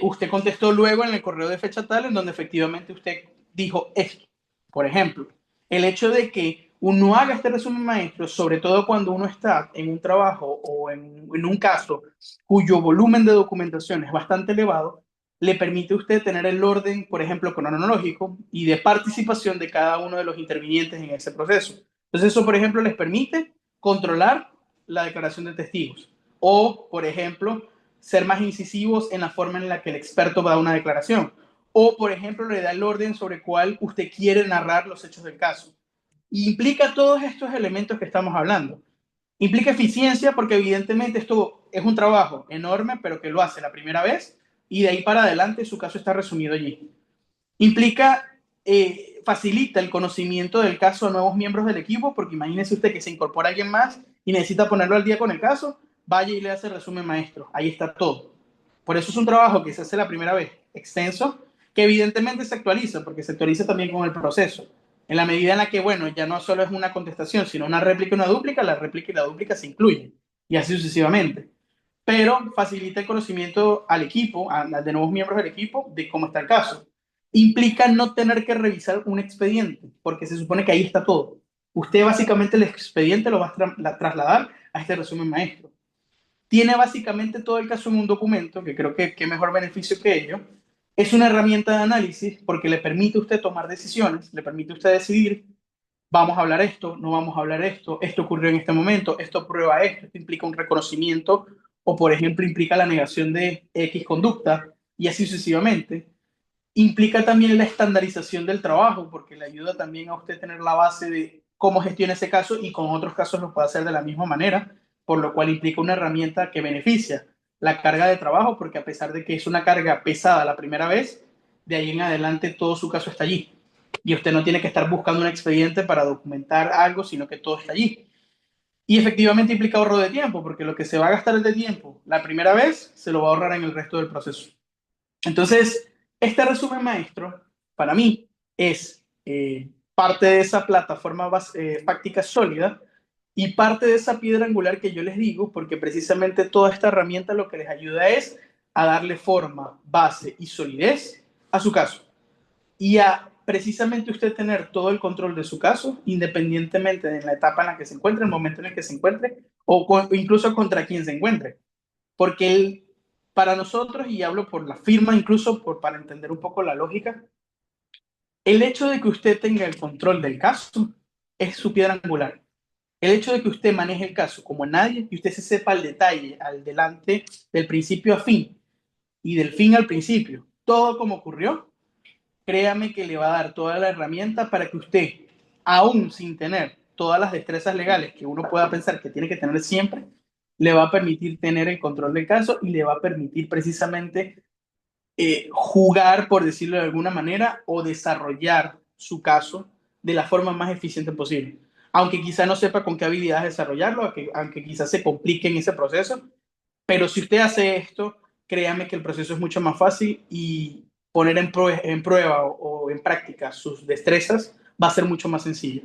usted contestó luego en el correo de fecha tal, en donde efectivamente usted dijo esto. Por ejemplo, el hecho de que uno haga este resumen maestro, sobre todo cuando uno está en un trabajo o en un caso cuyo volumen de documentación es bastante elevado, le permite a usted tener el orden, por ejemplo, cronológico y de participación de cada uno de los intervinientes en ese proceso. Entonces, eso, por ejemplo, les permite controlar la declaración de testigos o, por ejemplo, ser más incisivos en la forma en la que el experto da una declaración o, por ejemplo, le da el orden sobre cuál usted quiere narrar los hechos del caso. Y implica todos estos elementos que estamos hablando. Implica eficiencia porque evidentemente esto es un trabajo enorme, pero que lo hace la primera vez y de ahí para adelante su caso está resumido allí. Implica, facilita el conocimiento del caso a nuevos miembros del equipo, porque imagínese usted que se incorpora alguien más y necesita ponerlo al día con el caso, vaya y le hace el resumen maestro. Ahí está todo. Por eso es un trabajo que se hace la primera vez, extenso, que evidentemente se actualiza, porque se actualiza también con el proceso. En la medida en la que, bueno, ya no solo es una contestación, sino una réplica y una dúplica, la réplica y la dúplica se incluyen, y así sucesivamente. Pero facilita el conocimiento al equipo, de nuevos miembros del equipo, de cómo está el caso. Implica no tener que revisar un expediente, porque se supone que ahí está todo. Usted básicamente el expediente lo va a trasladar a este resumen maestro. Tiene básicamente todo el caso en un documento, que creo que qué mejor beneficio que ello. Es una herramienta de análisis porque le permite a usted tomar decisiones, le permite a usted decidir, vamos a hablar esto, no vamos a hablar esto ocurrió en este momento, esto prueba esto implica un reconocimiento o, por ejemplo, implica la negación de X conducta y así sucesivamente. Implica también la estandarización del trabajo porque le ayuda también a usted tener la base de cómo gestiona ese caso y con otros casos lo puede hacer de la misma manera, por lo cual implica una herramienta que beneficia la carga de trabajo porque a pesar de que es una carga pesada la primera vez, de ahí en adelante todo su caso está allí. Y usted no tiene que estar buscando un expediente para documentar algo, sino que todo está allí. Y efectivamente implica ahorro de tiempo, porque lo que se va a gastar de tiempo la primera vez, se lo va a ahorrar en el resto del proceso. Entonces, este resumen maestro, para mí, es parte de esa plataforma fáctica sólida y parte de esa piedra angular que yo les digo, porque precisamente toda esta herramienta lo que les ayuda es a darle forma, base y solidez a su caso y a precisamente usted tener todo el control de su caso, independientemente de la etapa en la que se encuentre, el momento en el que se encuentre o incluso contra quien se encuentre. Porque para nosotros, y hablo por la firma, incluso para entender un poco la lógica, el hecho de que usted tenga el control del caso es su piedra angular. El hecho de que usted maneje el caso como nadie y usted se sepa el detalle al delante del principio a fin y del fin al principio, todo como ocurrió, créame que le va a dar toda la herramienta para que usted, aún sin tener todas las destrezas legales que uno pueda pensar que tiene que tener siempre, le va a permitir tener el control del caso y le va a permitir precisamente jugar, por decirlo de alguna manera, o desarrollar su caso de la forma más eficiente posible. Aunque quizá no sepa con qué habilidades desarrollarlo, aunque quizá se complique en ese proceso, pero si usted hace esto, créame que el proceso es mucho más fácil y poner en prueba o en práctica sus destrezas va a ser mucho más sencillo.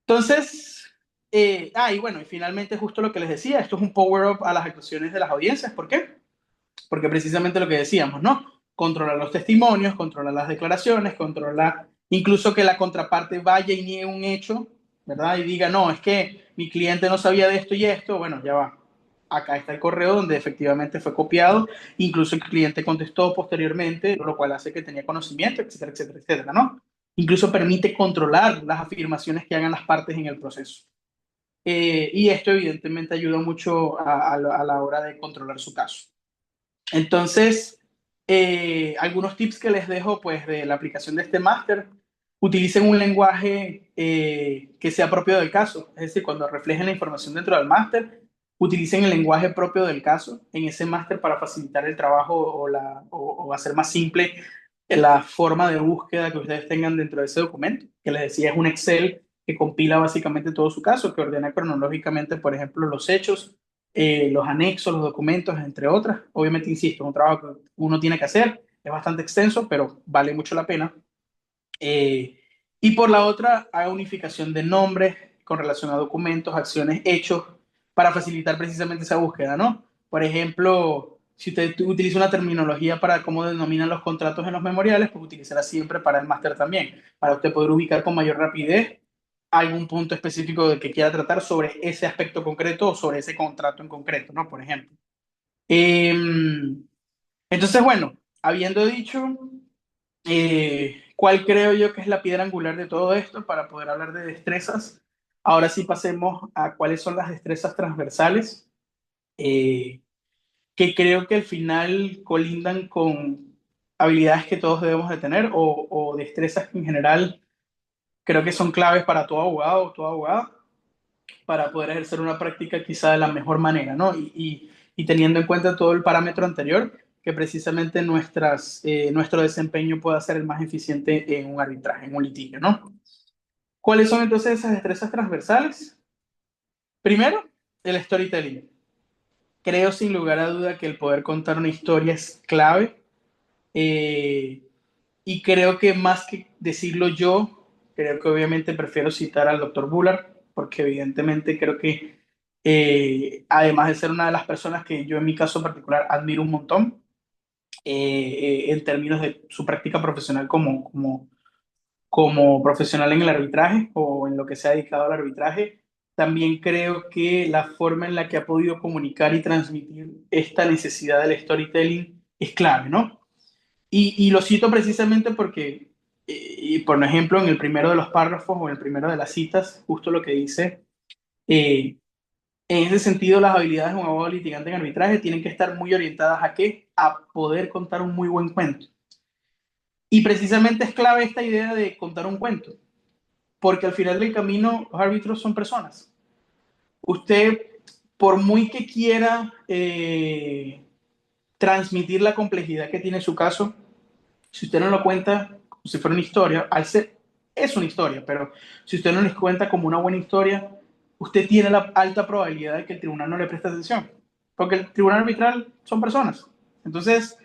Entonces, y bueno, y finalmente justo lo que les decía, esto es un power-up a las actuaciones de las audiencias. ¿Por qué? Porque precisamente lo que decíamos, ¿no? Controlar los testimonios, controlar las declaraciones, controlar incluso que la contraparte vaya y niegue un hecho, ¿verdad? Y diga, no, es que mi cliente no sabía de esto y esto, bueno, ya va. Acá está el correo donde efectivamente fue copiado, incluso el cliente contestó posteriormente, lo cual hace que tenía conocimiento, etcétera, etcétera, etcétera, ¿no? Incluso permite controlar las afirmaciones que hagan las partes en el proceso. Y esto evidentemente ayuda mucho a la hora de controlar su caso. Entonces, algunos tips que les dejo pues de la aplicación de este máster, utilicen un lenguaje que sea propio del caso, es decir, cuando reflejen la información dentro del máster, utilicen el lenguaje propio del caso en ese máster para facilitar el trabajo o hacer más simple la forma de búsqueda que ustedes tengan dentro de ese documento, que les decía es un Excel que compila básicamente todo su caso, que ordena cronológicamente, por ejemplo, los hechos, los anexos, los documentos, entre otras. Obviamente, insisto, es un trabajo que uno tiene que hacer, es bastante extenso, pero vale mucho la pena. Y por la otra, haga unificación de nombres con relación a documentos, acciones, hechos, para facilitar precisamente esa búsqueda, ¿no? Por ejemplo, si usted utiliza una terminología para cómo denominan los contratos en los memoriales, pues utilizará siempre para el máster también, para usted poder ubicar con mayor rapidez algún punto específico de que quiera tratar sobre ese aspecto concreto o sobre ese contrato en concreto, ¿no? Por ejemplo. Entonces, bueno, habiendo dicho, ¿cuál creo yo que es la piedra angular de todo esto para poder hablar de destrezas? Ahora sí pasemos a cuáles son las destrezas transversales, eh, que creo que al final colindan con habilidades que todos debemos de tener o destrezas que en general creo que son claves para todo abogado o toda abogada para poder ejercer una práctica quizá de la mejor manera, ¿no? Y teniendo en cuenta todo el parámetro anterior, que precisamente nuestro desempeño pueda ser el más eficiente en un arbitraje, en un litigio, ¿no? ¿Cuáles son entonces esas destrezas transversales? Primero, el storytelling. Creo sin lugar a duda que el poder contar una historia es clave, eh, y creo que más que decirlo yo, creo que obviamente prefiero citar al doctor Bullard, porque evidentemente creo que además de ser una de las personas que yo en mi caso particular admiro un montón, en términos de su práctica profesional como profesional en el arbitraje o en lo que se ha dedicado al arbitraje, también creo que la forma en la que ha podido comunicar y transmitir esta necesidad del storytelling es clave, ¿no? Y lo cito precisamente porque, y por ejemplo, en el primero de los párrafos o en el primero de las citas, justo lo que dice, eh, en ese sentido, las habilidades de un abogado litigante en arbitraje tienen que estar muy orientadas a qué? A poder contar un muy buen cuento. Y precisamente es clave esta idea de contar un cuento, porque al final del camino los árbitros son personas. Usted, por muy que quiera transmitir la complejidad que tiene su caso, si usted no lo cuenta como si fuera una historia, al ser, es una historia, pero si usted no les cuenta como una buena historia, usted tiene la alta probabilidad de que el tribunal no le preste atención, porque el tribunal arbitral son personas. Entonces,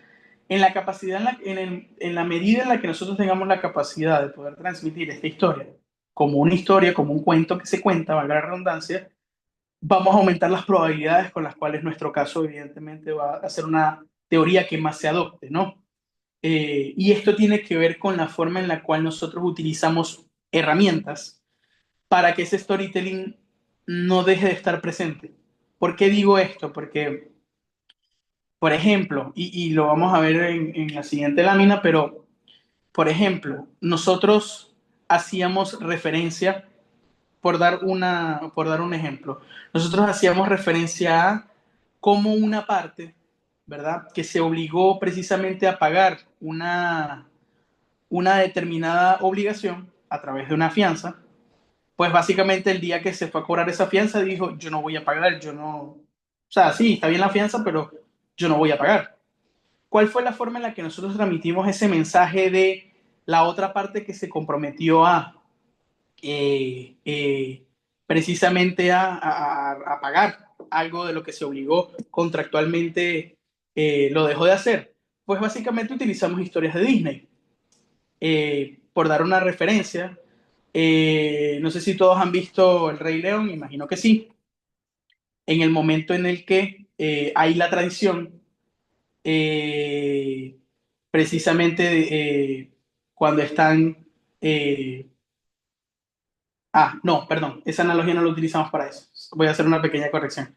en la capacidad, en la medida en la que nosotros tengamos la capacidad de poder transmitir esta historia, como un cuento que se cuenta, valga la redundancia, vamos a aumentar las probabilidades con las cuales nuestro caso evidentemente va a ser una teoría que más se adopte, ¿no? Y esto tiene que ver con la forma en la cual nosotros utilizamos herramientas para que ese storytelling no deje de estar presente. ¿Por qué digo esto? Porque, por ejemplo, y lo vamos a ver en la siguiente lámina, pero, por ejemplo, nosotros hacíamos referencia, por dar un ejemplo, nosotros hacíamos referencia a cómo una parte, ¿verdad? Que se obligó precisamente a pagar una determinada obligación a través de una fianza, pues básicamente el día que se fue a cobrar esa fianza dijo, yo no voy a pagar, yo no, o sea, sí, está bien la fianza, pero yo no voy a pagar. ¿Cuál fue la forma en la que nosotros transmitimos ese mensaje de la otra parte que se comprometió a eh, eh, precisamente a pagar algo de lo que se obligó contractualmente, lo dejó de hacer? Pues básicamente utilizamos historias de Disney. Por dar una referencia, no sé si todos han visto El Rey León, imagino que sí, en el momento en el que hay la tradición, eh, precisamente cuando están... eh, no, perdón, esa analogía no la utilizamos para eso. Voy a hacer una pequeña corrección.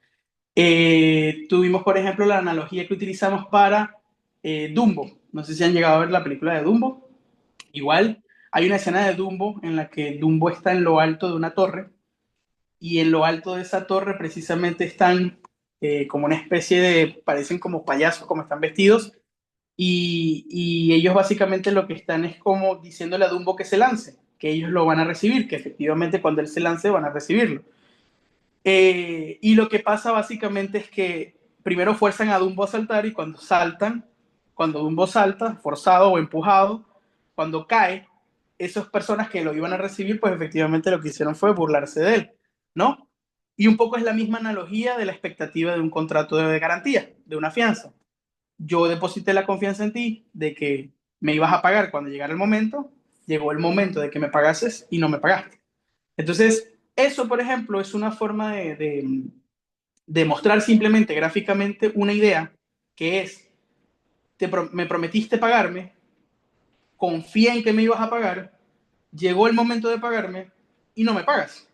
Tuvimos, por ejemplo, la analogía que utilizamos para Dumbo. No sé si han llegado a ver la película de Dumbo. Igual, hay una escena de Dumbo en la que Dumbo está en lo alto de una torre y en lo alto de esa torre precisamente están como una especie de, parecen como payasos, como están vestidos, y ellos básicamente lo que están es como diciéndole a Dumbo que se lance, que ellos lo van a recibir, que efectivamente cuando él se lance van a recibirlo. Y lo que pasa básicamente es que primero fuerzan a Dumbo a saltar y cuando Dumbo salta, forzado o empujado, cuando cae, esas personas que lo iban a recibir, pues efectivamente lo que hicieron fue burlarse de él, ¿no? Y un poco es la misma analogía de la expectativa de un contrato de garantía, de una fianza. Yo deposité la confianza en ti de que me ibas a pagar cuando llegara el momento, llegó el momento de que me pagases y no me pagaste. Entonces, eso, por ejemplo, es una forma de mostrar simplemente gráficamente una idea que es, me prometiste pagarme, confié en que me ibas a pagar, llegó el momento de pagarme y no me pagas.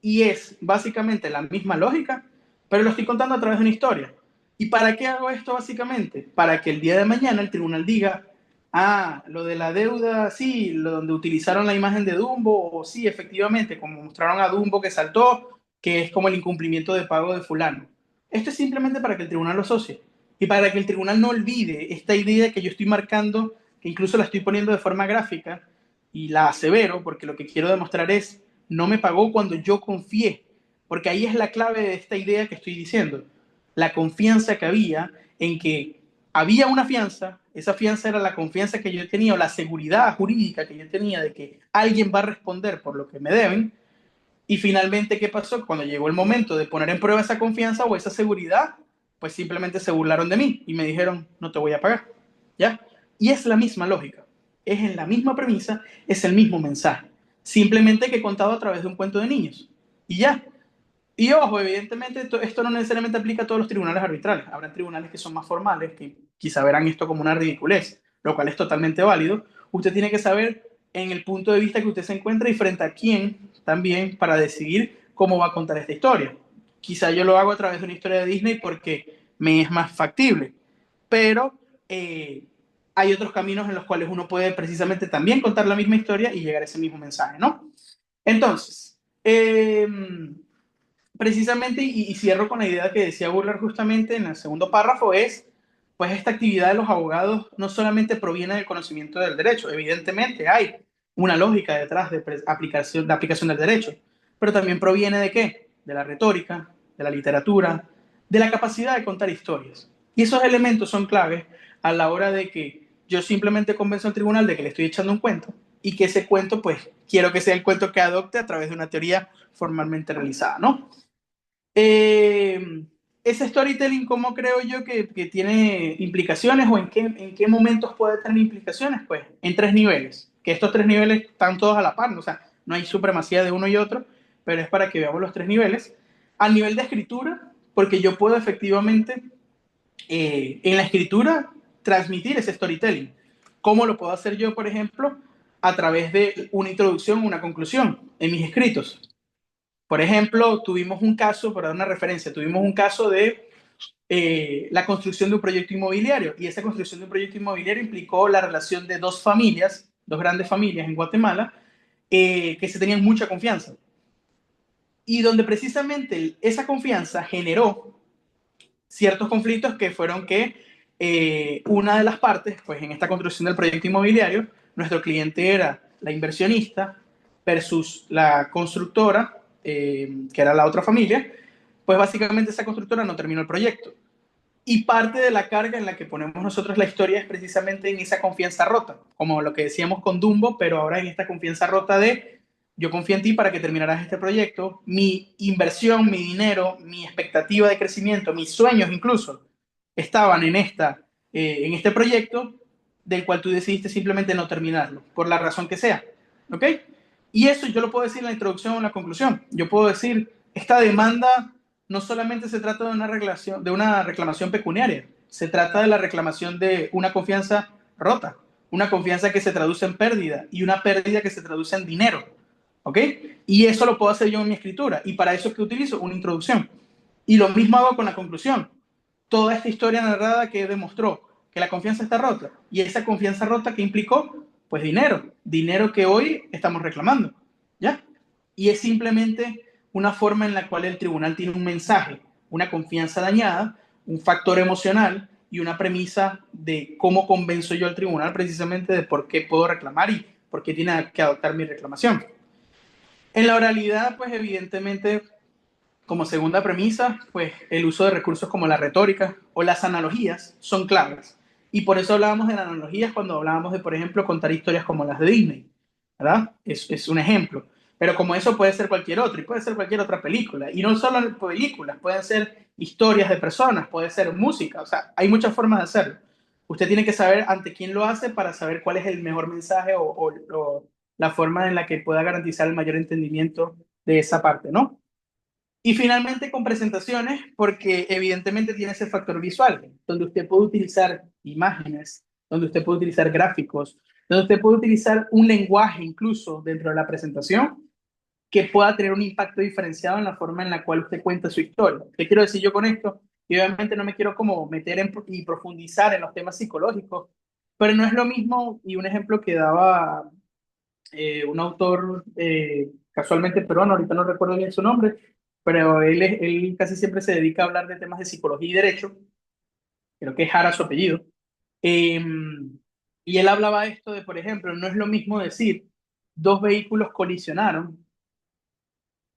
Y es básicamente la misma lógica, pero lo estoy contando a través de una historia. ¿Y para qué hago esto básicamente? Para que el día de mañana el tribunal diga, ah, lo de la deuda, sí, lo donde utilizaron la imagen de Dumbo, o sí, efectivamente, como mostraron a Dumbo que saltó, que es como el incumplimiento de pago de fulano. Esto es simplemente para que el tribunal lo asocie y para que el tribunal no olvide esta idea que yo estoy marcando, que incluso la estoy poniendo de forma gráfica y la asevero, porque lo que quiero demostrar es no me pagó cuando yo confié, porque ahí es la clave de esta idea que estoy diciendo. La confianza que había en que había una fianza, esa fianza era la confianza que yo tenía o la seguridad jurídica que yo tenía de que alguien va a responder por lo que me deben. Y finalmente, ¿qué pasó? Cuando llegó el momento de poner en prueba esa confianza o esa seguridad, pues simplemente se burlaron de mí y me dijeron, no te voy a pagar. ¿Ya? Y es la misma lógica, es en la misma premisa, es el mismo mensaje. Simplemente que he contado a través de un cuento de niños. Y ya. Y ojo, evidentemente esto no necesariamente aplica a todos los tribunales arbitrales. Habrá tribunales que son más formales, que quizá verán esto como una ridiculez, lo cual es totalmente válido. Usted tiene que saber en el punto de vista que usted se encuentra y frente a quién también para decidir cómo va a contar esta historia. Quizá yo lo hago a través de una historia de Disney porque me es más factible, pero hay otros caminos en los cuales uno puede precisamente también contar la misma historia y llegar a ese mismo mensaje, ¿no? Entonces, precisamente, y cierro con la idea que decía Burlar justamente en el segundo párrafo, es, pues esta actividad de los abogados no solamente proviene del conocimiento del derecho, evidentemente hay una lógica detrás de aplicación del derecho, pero también proviene de qué? De la retórica, de la literatura, de la capacidad de contar historias. Y esos elementos son claves a la hora de que yo simplemente convenzo al tribunal de que le estoy echando un cuento y que ese cuento, pues, quiero que sea el cuento que adopte a través de una teoría formalmente realizada, ¿no? Ese storytelling, ¿cómo creo yo que tiene implicaciones o en qué momentos puede tener implicaciones? Pues en tres niveles, que estos tres niveles están todos a la par, ¿no? O sea, no hay supremacía de uno y otro, pero es para que veamos los tres niveles. Al nivel de escritura, porque yo puedo efectivamente en la escritura transmitir ese storytelling. ¿Cómo lo puedo hacer yo, por ejemplo? A través de una introducción, una conclusión en mis escritos. Por ejemplo, tuvimos un caso, para dar una referencia, tuvimos un caso de la construcción de un proyecto inmobiliario y esa construcción de un proyecto inmobiliario implicó la relación de dos familias, dos grandes familias en Guatemala, que se tenían mucha confianza y donde precisamente esa confianza generó ciertos conflictos que fueron que una de las partes, pues en esta construcción del proyecto inmobiliario, nuestro cliente era la inversionista versus la constructora, que era la otra familia, pues básicamente esa constructora no terminó el proyecto. Y parte de la carga en la que ponemos nosotros la historia es precisamente en esa confianza rota, como lo que decíamos con Dumbo, pero ahora en esta confianza rota de yo confío en ti para que terminaras este proyecto, mi inversión, mi dinero, mi expectativa de crecimiento, mis sueños incluso, estaban en este proyecto del cual tú decidiste simplemente no terminarlo, por la razón que sea. ¿Ok? Y eso yo lo puedo decir en la introducción o en la conclusión. Yo puedo decir, esta demanda no solamente se trata de una reclamación pecuniaria, se trata de la reclamación de una confianza rota, una confianza que se traduce en pérdida y una pérdida que se traduce en dinero. ¿Ok? Y eso lo puedo hacer yo en mi escritura. Y para eso es que utilizo una introducción. Y lo mismo hago con la conclusión. Toda esta historia narrada que demostró que la confianza está rota. Y esa confianza rota que implicó, pues dinero. Dinero que hoy estamos reclamando. ¿Ya? Y es simplemente una forma en la cual el tribunal tiene un mensaje, una confianza dañada, un factor emocional y una premisa de cómo convenzo yo al tribunal precisamente de por qué puedo reclamar y por qué tiene que adoptar mi reclamación. En la oralidad, pues evidentemente, como segunda premisa, pues el uso de recursos como la retórica o las analogías son claves. Y por eso hablábamos de analogías cuando hablábamos de, por ejemplo, contar historias como las de Disney, ¿verdad? Es un ejemplo. Pero como eso puede ser cualquier otro y puede ser cualquier otra película. Y no solo películas, pueden ser historias de personas, puede ser música, o sea, hay muchas formas de hacerlo. Usted tiene que saber ante quién lo hace para saber cuál es el mejor mensaje o la forma en la que pueda garantizar el mayor entendimiento de esa parte, ¿no? Y finalmente con presentaciones, porque evidentemente tiene ese factor visual, donde usted puede utilizar imágenes, donde usted puede utilizar gráficos, donde usted puede utilizar un lenguaje incluso dentro de la presentación que pueda tener un impacto diferenciado en la forma en la cual usted cuenta su historia. ¿Qué quiero decir yo con esto? Y obviamente no me quiero como meter y profundizar en los temas psicológicos, pero no es lo mismo, y un ejemplo que daba un autor casualmente peruano, ahorita no recuerdo bien su nombre, pero él casi siempre se dedica a hablar de temas de psicología y derecho, creo que es Jara su apellido. Eh, y él hablaba esto de, por ejemplo, no es lo mismo decir dos vehículos colisionaron,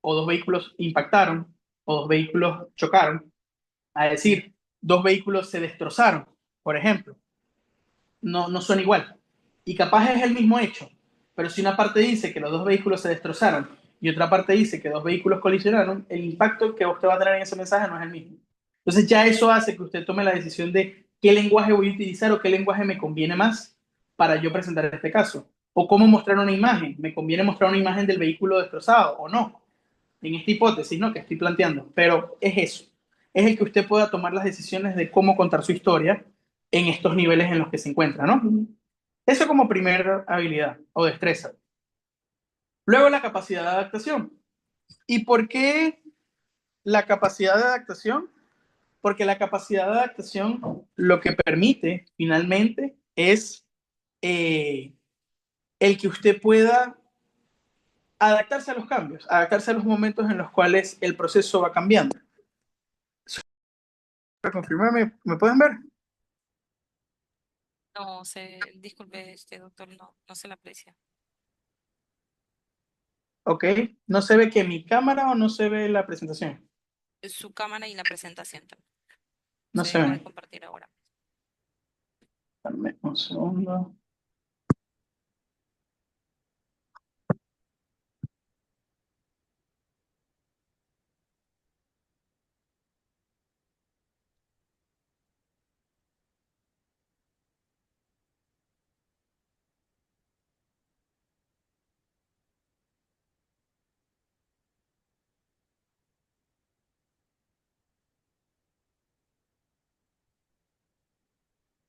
o dos vehículos impactaron, o dos vehículos chocaron, a decir dos vehículos se destrozaron, por ejemplo. No son igual. Y capaz es el mismo hecho, pero si una parte dice que los dos vehículos se destrozaron y otra parte dice que dos vehículos colisionaron, el impacto que usted va a tener en ese mensaje no es el mismo. Entonces ya eso hace que usted tome la decisión de qué lenguaje voy a utilizar o qué lenguaje me conviene más para yo presentar este caso. O cómo mostrar una imagen. ¿Me conviene mostrar una imagen del vehículo destrozado o no? En esta hipótesis, ¿no? Que estoy planteando. Pero es eso. Es el que usted pueda tomar las decisiones de cómo contar su historia en estos niveles en los que se encuentra, ¿no? Eso como primera habilidad o destreza. Luego la capacidad de adaptación. ¿Y por qué la capacidad de adaptación? Porque la capacidad de adaptación lo que permite finalmente es eh, el que usted pueda adaptarse a los cambios, adaptarse a los momentos en los cuales el proceso va cambiando. Para confirmarme, ¿me pueden ver? No sé, disculpe, doctor, no se la aprecia. Ok. ¿No se ve que mi cámara o no se ve la presentación? Su cámara y la presentación también. No Se se dejó de ve. compartir ahora. Dame un segundo.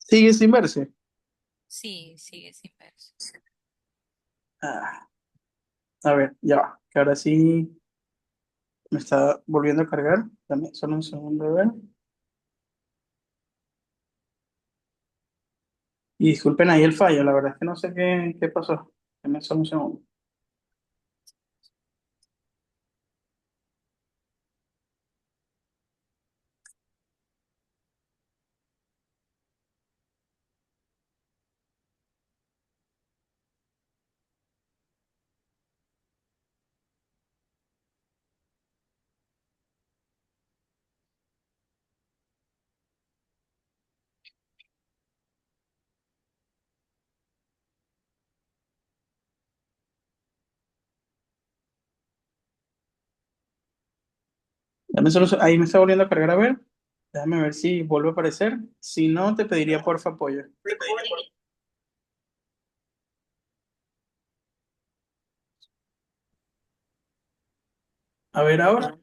Sigue sin verse. Sí, sigue sin verse. Ah, a ver, ya va. Que ahora sí me está volviendo a cargar. Dame solo un segundo, a ver. Y disculpen ahí el fallo, la verdad es que no sé qué pasó. Dame solo un segundo. Ahí me está volviendo a cargar, a ver. Déjame ver si vuelve a aparecer. Si no, te pediría porfa apoyo. A ver ahora.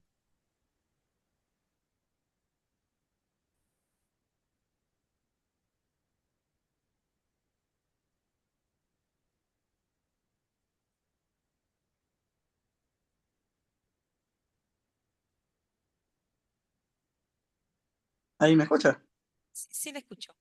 Ahí me escucha. Sí, sí le escucho.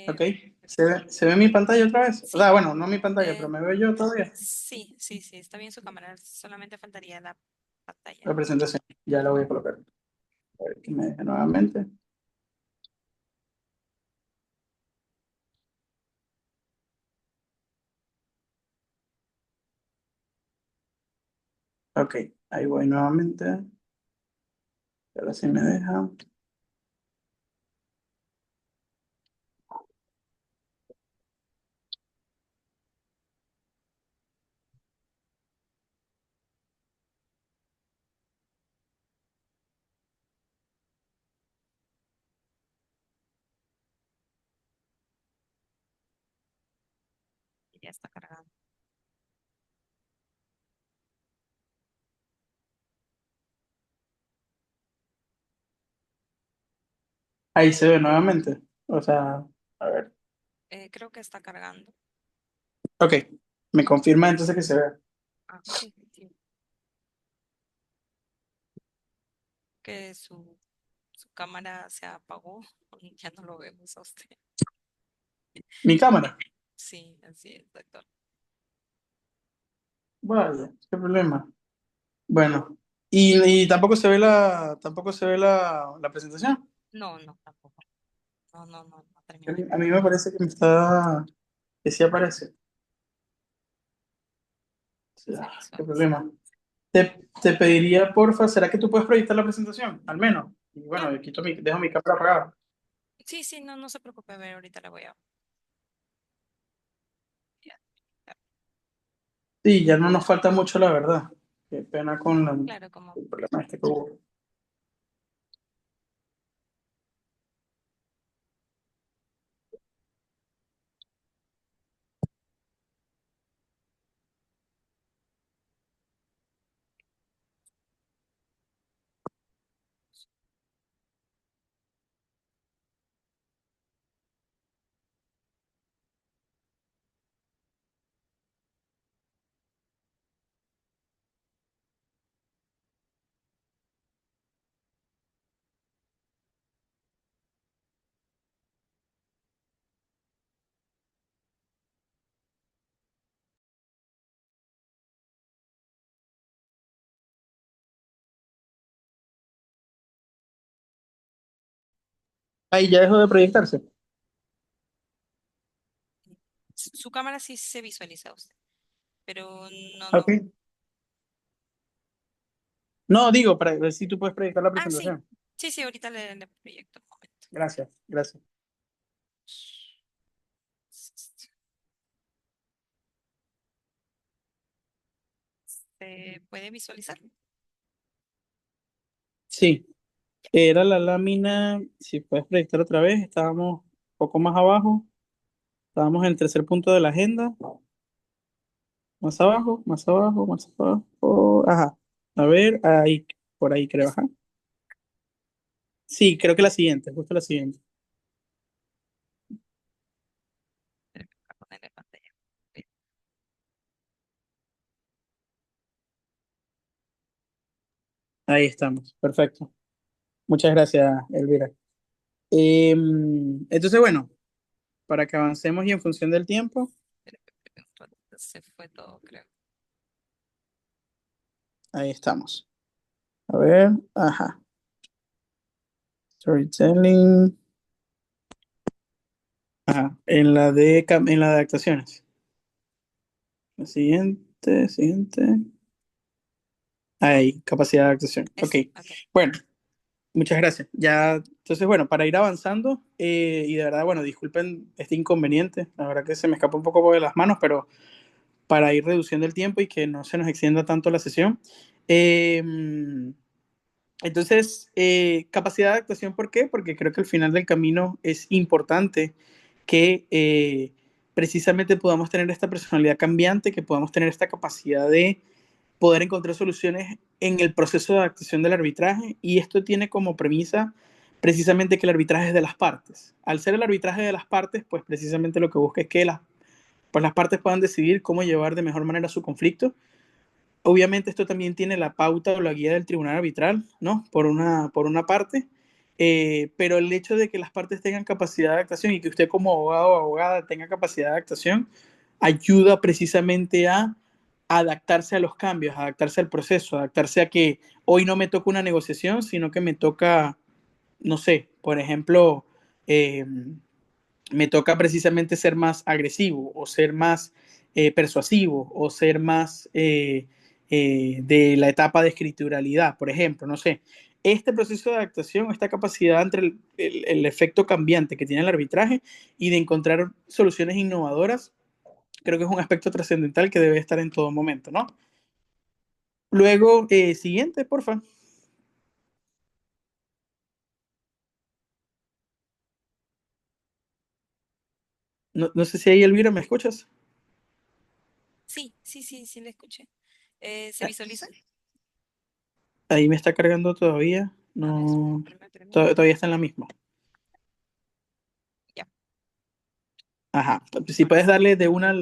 Ok. Eh, ¿Se ve mi pantalla otra vez? O sea, sí, bueno, no mi pantalla, pero eh, me veo yo todavía. sí, está bien su cámara. Solamente faltaría la pantalla. La presentación. Ya la voy a colocar. A ver que me deje nuevamente. Ok, ahí voy nuevamente. Ahora sí me deja. Ya está cargando. Ahí se ve nuevamente. O sea, a ver. Creo que está cargando. Ok, me confirma entonces que se ve. Ah, sí, sí. que su cámara se apagó. Ya no lo vemos a usted. Mi cámara. Sí, así es, doctor. Vaya, qué problema. Bueno, y tampoco se ve la presentación. No, no, tampoco. No, no, no, no A terminé. mí, a mí me parece que sí aparece. Sí, Se qué visualiza. problema. Te pediría, porfa, ¿será que tú puedes proyectar la presentación? Al menos. Y bueno, Claro. dejo mi cámara apagada. Sí, sí, no, no se preocupe. A ver, ahorita la voy a... ya, claro, Sí, ya no nos falta mucho, la verdad. Qué pena con claro, como... el problema este que hubo. Ahí ya dejó de proyectarse. Su cámara sí se visualiza a usted, pero no, Ok. no. No, digo, para ver si tú puedes proyectar la Ah, sí. presentación. Sí, sí, ahorita le proyecto un momento. Gracias, gracias. ¿Se puede visualizar? Sí, era la lámina, si puedes proyectar otra vez, estábamos un poco más abajo, estábamos en el tercer punto de la agenda, más abajo, más abajo, más abajo, ajá, a ver, ahí, por ahí creo, Es ajá. Sí, creo que la siguiente, justo la siguiente. para ponerle pantalla. Ahí estamos, perfecto. Muchas gracias, Elvira. Entonces, bueno, para que avancemos y en función del tiempo, Se fue todo, creo. ahí estamos. A ver, ajá, storytelling, ajá, en la de actuaciones. La siguiente, siguiente. Ahí, capacidad de actuación. Ok, Eso, ok. bueno, muchas gracias. Ya, entonces, bueno, para ir avanzando, y de verdad, bueno, disculpen este inconveniente, la verdad que se me escapó un poco de las manos, pero para ir reduciendo el tiempo y que no se nos extienda tanto la sesión. Eh, entonces, capacidad de actuación, ¿por qué? Porque creo que al final del camino es importante que precisamente podamos tener esta personalidad cambiante, que podamos tener esta capacidad de poder encontrar soluciones en el proceso de actuación del arbitraje, y esto tiene como premisa precisamente que el arbitraje es de las partes. Al ser el arbitraje de las partes, pues precisamente lo que busca es que pues las partes puedan decidir cómo llevar de mejor manera su conflicto. Obviamente esto también tiene la pauta o la guía del tribunal arbitral, ¿no? Por una parte, pero el hecho de que las partes tengan capacidad de actuación y que usted como abogado o abogada tenga capacidad de actuación ayuda precisamente a adaptarse a los cambios, a adaptarse al proceso, a adaptarse a que hoy no me toca una negociación, sino que me toca, no sé, por ejemplo, eh, me toca precisamente ser más agresivo o ser más persuasivo o ser más de la etapa de escrituralidad, por ejemplo, no sé. Este proceso de adaptación, esta capacidad entre el efecto cambiante que tiene el arbitraje y de encontrar soluciones innovadoras, creo que es un aspecto trascendental que debe estar en todo momento, ¿no? Luego, siguiente, porfa. No, no sé si ahí, Elvira, ¿me escuchas? Sí, sí, sí, sí, le escuché. ¿Se Ah, visualiza? ahí me está cargando todavía. A ver, No, espérame. todavía está en la misma. Ya, Ajá. Si ahora puedes sí. darle de una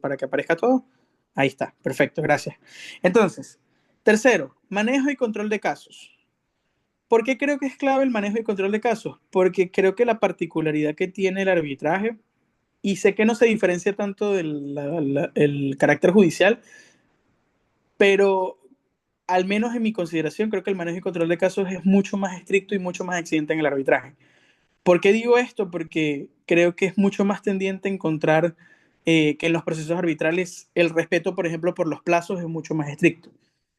para que aparezca todo. Ahí está. Perfecto, gracias. Entonces, tercero, manejo y control de casos. ¿Por qué creo que es clave el manejo y control de casos? Porque creo que la particularidad que tiene el arbitraje, y sé que no se diferencia tanto del carácter judicial, pero al menos en mi consideración, creo que el manejo y control de casos es mucho más estricto y mucho más exigente en el arbitraje. ¿Por qué digo esto? Porque creo que es mucho más tendiente a encontrar que en los procesos arbitrales el respeto, por ejemplo, por los plazos es mucho más estricto.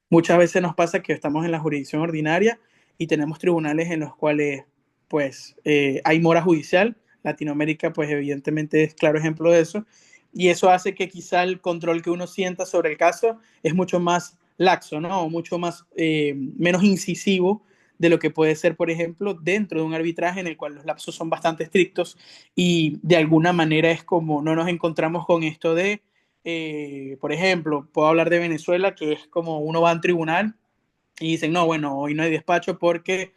Muchas veces nos pasa que estamos en la jurisdicción ordinaria y tenemos tribunales en los cuales pues hay mora judicial. Latinoamérica pues evidentemente es claro ejemplo de eso, y eso hace que quizá el control que uno sienta sobre el caso es mucho más laxo, ¿no? O mucho más, menos incisivo de lo que puede ser, por ejemplo, dentro de un arbitraje en el cual los lapsos son bastante estrictos y de alguna manera es como no nos encontramos con esto de por ejemplo, puedo hablar de Venezuela, que es como uno va a un tribunal y dicen, no, bueno, hoy no hay despacho porque,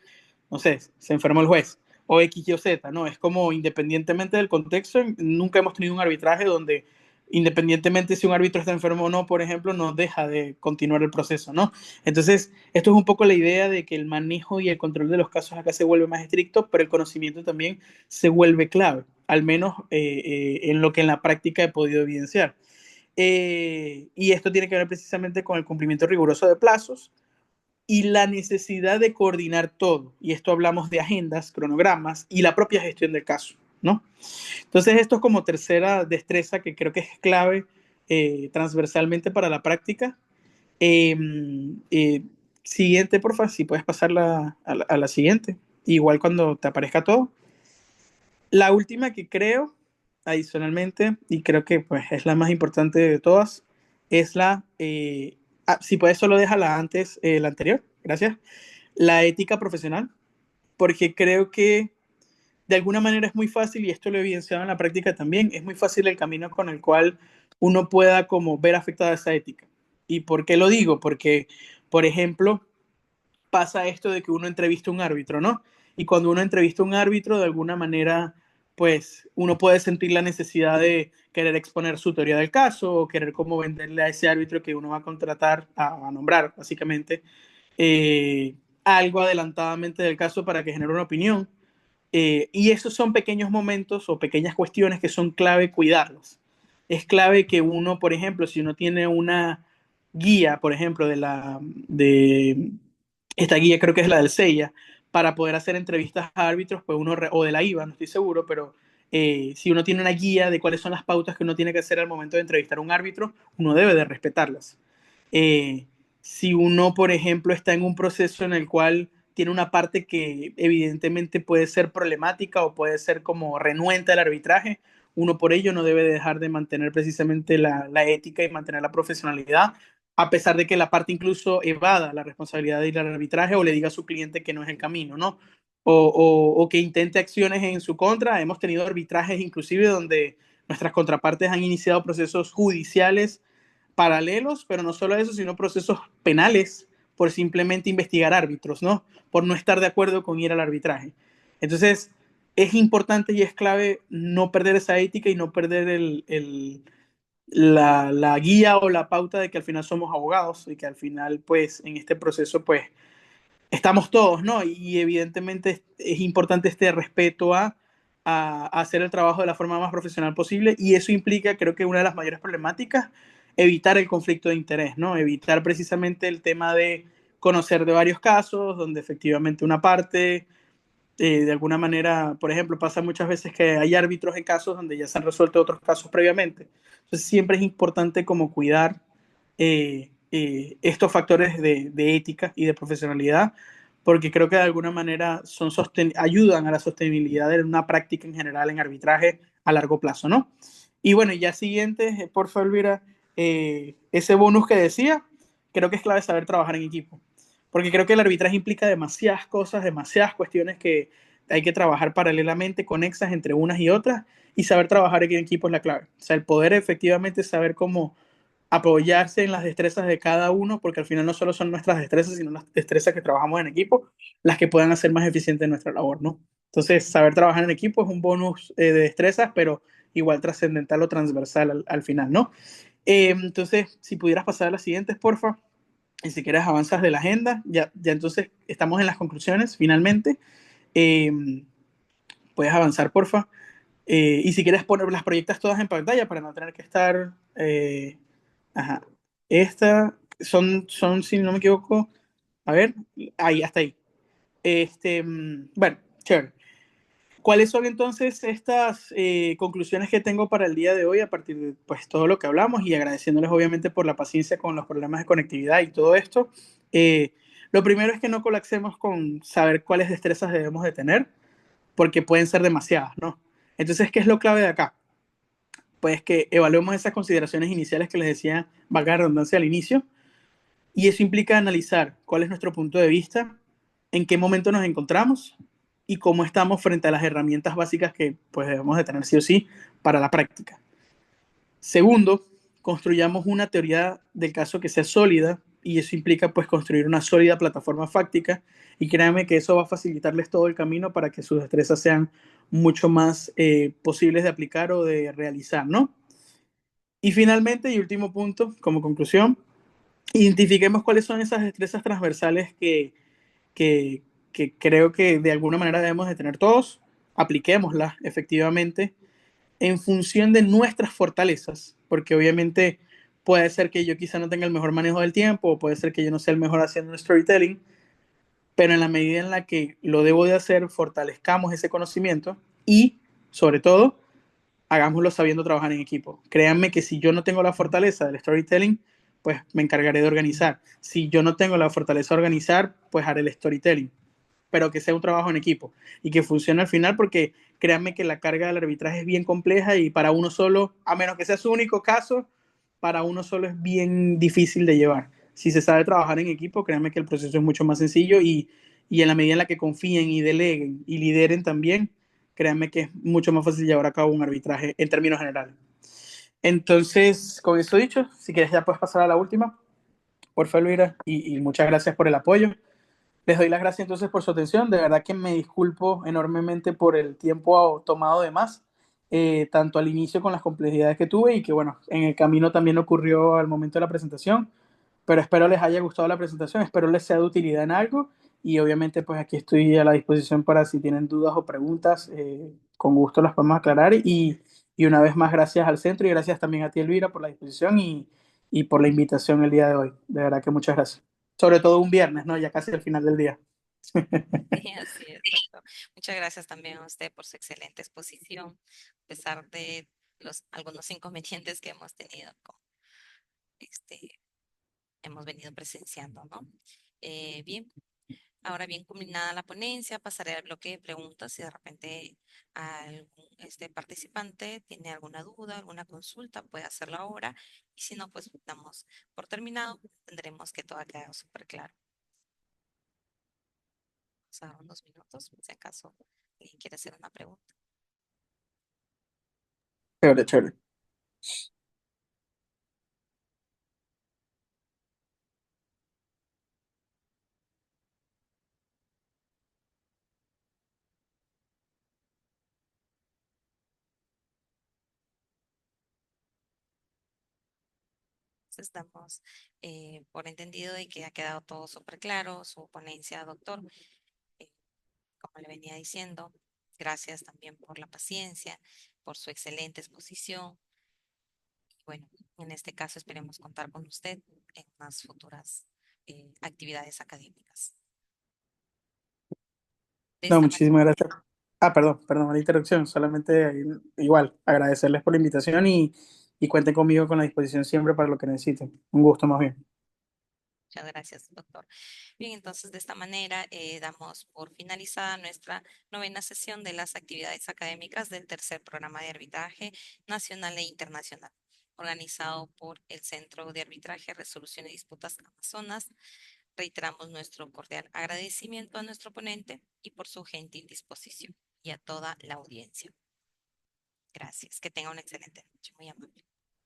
no sé, se enfermó el juez, o X, Y o Z, ¿no? Es como independientemente del contexto, nunca hemos tenido un arbitraje donde independientemente si un árbitro está enfermo o no, por ejemplo, nos deja de continuar el proceso, ¿no? Entonces, esto es un poco la idea de que el manejo y el control de los casos acá se vuelve más estricto, pero el conocimiento también se vuelve clave, al menos en lo que en la práctica he podido evidenciar. Y esto tiene que ver precisamente con el cumplimiento riguroso de plazos y la necesidad de coordinar todo. Y esto hablamos de agendas, cronogramas y la propia gestión del caso, ¿no? Entonces, esto es como tercera destreza que creo que es clave transversalmente para la práctica. Eh, eh, Siguiente, porfa, si puedes pasar a la siguiente. Igual cuando te aparezca todo. La última que creo, adicionalmente, y creo que pues, es la más importante de todas, es si puedes solo déjala antes, la anterior, gracias, la ética profesional, porque creo que de alguna manera es muy fácil, y esto lo he evidenciado en la práctica también, es muy fácil el camino con el cual uno pueda como ver afectada esa ética. ¿Y por qué lo digo? Porque, por ejemplo, pasa esto de que uno entrevista a un árbitro, ¿no? Y cuando uno entrevista a un árbitro, de alguna manera, pues uno puede sentir la necesidad de querer exponer su teoría del caso o querer como venderle a ese árbitro que uno va a contratar, a nombrar, básicamente, eh, algo adelantadamente del caso para que genere una opinión. Y esos son pequeños momentos o pequeñas cuestiones que son clave cuidarlos. Es clave que uno, por ejemplo, si uno tiene una guía, por ejemplo, de esta guía creo que es la del SEIA, para poder hacer entrevistas a árbitros, pues uno, o de la IVA, no estoy seguro, pero si uno tiene una guía de cuáles son las pautas que uno tiene que hacer al momento de entrevistar a un árbitro, uno debe de respetarlas. Eh, si uno, por ejemplo, está en un proceso en el cual tiene una parte que evidentemente puede ser problemática o puede ser como renuente al arbitraje, uno por ello no debe dejar de mantener precisamente la ética y mantener la profesionalidad, a pesar de que la parte incluso evada la responsabilidad de ir al arbitraje o le diga a su cliente que no es el camino, ¿no? O que intente acciones en su contra. Hemos tenido arbitrajes inclusive donde nuestras contrapartes han iniciado procesos judiciales paralelos, pero no solo eso, sino procesos penales por simplemente investigar árbitros, ¿no? Por no estar de acuerdo con ir al arbitraje. Entonces, es importante y es clave no perder esa ética y no perder la guía o la pauta de que al final somos abogados y que al final, pues, en este proceso, pues, estamos todos, ¿no? Y evidentemente es importante este respeto a hacer el trabajo de la forma más profesional posible, y eso implica, creo que una de las mayores problemáticas, evitar el conflicto de interés, ¿no? Evitar precisamente el tema de conocer de varios casos donde efectivamente una parte, de alguna manera, por ejemplo, pasa muchas veces que hay árbitros en casos donde ya se han resuelto otros casos previamente. Entonces siempre es importante como cuidar estos factores de ética y de profesionalidad, porque creo que de alguna manera ayudan a la sostenibilidad de una práctica en general en arbitraje a largo plazo, ¿no? Y bueno, ya siguiente, por favor, Elvira, ese bonus que decía, creo que es clave saber trabajar en equipo, porque creo que el arbitraje implica demasiadas cosas, demasiadas cuestiones que hay que trabajar paralelamente, conexas entre unas y otras, y saber trabajar en equipo es la clave. O sea, el poder efectivamente saber cómo apoyarse en las destrezas de cada uno, porque al final no solo son nuestras destrezas, sino las destrezas que trabajamos en equipo, las que puedan hacer más eficiente nuestra labor, ¿no? Entonces, saber trabajar en equipo es un bonus de destrezas, pero igual trascendental o transversal al final, ¿no? Entonces, si pudieras pasar a las siguientes, porfa. Y si quieres avanzas de la agenda, ya entonces estamos en las conclusiones, finalmente. Eh, Puedes avanzar, porfa. Y si quieres poner las proyectas todas en pantalla para no tener que estar... ajá. Esta son, si no me equivoco, a ver, ahí, hasta ahí. Bueno, chévere. ¿Cuáles son entonces estas conclusiones que tengo para el día de hoy a partir de pues, todo lo que hablamos y agradeciéndoles obviamente por la paciencia con los problemas de conectividad y todo esto? Lo primero es que no colapsemos con saber cuáles destrezas debemos de tener, porque pueden ser demasiadas, ¿no? Entonces, ¿qué es lo clave de acá? Pues que evaluemos esas consideraciones iniciales que les decía, valga la redundancia al inicio, y eso implica analizar cuál es nuestro punto de vista, en qué momento nos encontramos y cómo estamos frente a las herramientas básicas que pues debemos de tener sí o sí para la práctica. Segundo, construyamos una teoría del caso que sea sólida y eso implica pues construir una sólida plataforma fáctica y créanme que eso va a facilitarles todo el camino para que sus destrezas sean mucho más posibles de aplicar o de realizar, ¿no? Y finalmente, y último punto, como conclusión, identifiquemos cuáles son esas destrezas transversales que, que creo que de alguna manera debemos de tener todos, apliquémoslas efectivamente en función de nuestras fortalezas, porque obviamente puede ser que yo quizá no tenga el mejor manejo del tiempo, o puede ser que yo no sea el mejor haciendo un storytelling, pero en la medida en la que lo debo de hacer, fortalezcamos ese conocimiento y, sobre todo, hagámoslo sabiendo trabajar en equipo. Créanme que si yo no tengo la fortaleza del storytelling, pues me encargaré de organizar. Si yo no tengo la fortaleza de organizar, pues haré el storytelling, pero que sea un trabajo en equipo y que funcione al final, porque créanme que la carga del arbitraje es bien compleja y para uno solo, a menos que sea su único caso, para uno solo es bien difícil de llevar. Si se sabe trabajar en equipo, créanme que el proceso es mucho más sencillo y en la medida en la que confíen y deleguen y lideren también, créanme que es mucho más fácil llevar a cabo un arbitraje en términos generales. Entonces, con eso dicho, si quieres ya puedes pasar a la última, por favor, Luira, y muchas gracias por el apoyo. Les doy las gracias entonces por su atención. De verdad que me disculpo enormemente por el tiempo tomado de más, tanto al inicio con las complejidades que tuve y que bueno, en el camino también ocurrió al momento de la presentación, pero espero les haya gustado la presentación, espero les sea de utilidad en algo y obviamente pues aquí estoy a la disposición para si tienen dudas o preguntas, con gusto las podemos aclarar y una vez más gracias al centro y gracias también a ti Elvira por la disposición y por la invitación el día de hoy. De verdad que muchas gracias. Sobre todo un viernes, ¿no? Ya casi al final del día. Sí, así es, doctor. Muchas gracias también a usted por su excelente exposición, a pesar de algunos inconvenientes que hemos tenido, este, hemos venido presenciando, ¿no? Bien, ahora bien culminada la ponencia, pasaré al bloque de preguntas si de repente algún participante tiene alguna duda, alguna consulta, puede hacerlo ahora y si no, pues damos por terminado, tendremos que todo ha quedado súper claro. O sea, unos minutos, si acaso alguien quiere hacer una pregunta. Chévere, chévere. Entonces damos por entendido de que ha quedado todo súper claro, su ponencia, doctor. Eh, Como le venía diciendo, gracias también por la paciencia, por su excelente exposición. Y bueno, en este caso esperemos contar con usted en más futuras actividades académicas. De No, esta manera, muchísimas gracias. Ah, perdón la interrupción. Solamente igual agradecerles por la invitación y cuenten conmigo con la disposición siempre para lo que necesiten. Un gusto más bien. muchas gracias, doctor. Bien, entonces de esta manera damos por finalizada nuestra novena sesión de las actividades académicas del tercer programa de arbitraje nacional e internacional, organizado por el Centro de Arbitraje, Resolución de Disputas Amazonas. Reiteramos nuestro cordial agradecimiento a nuestro ponente y por su gentil disposición y a toda la audiencia. Gracias. Que tenga una excelente noche. Muy amable.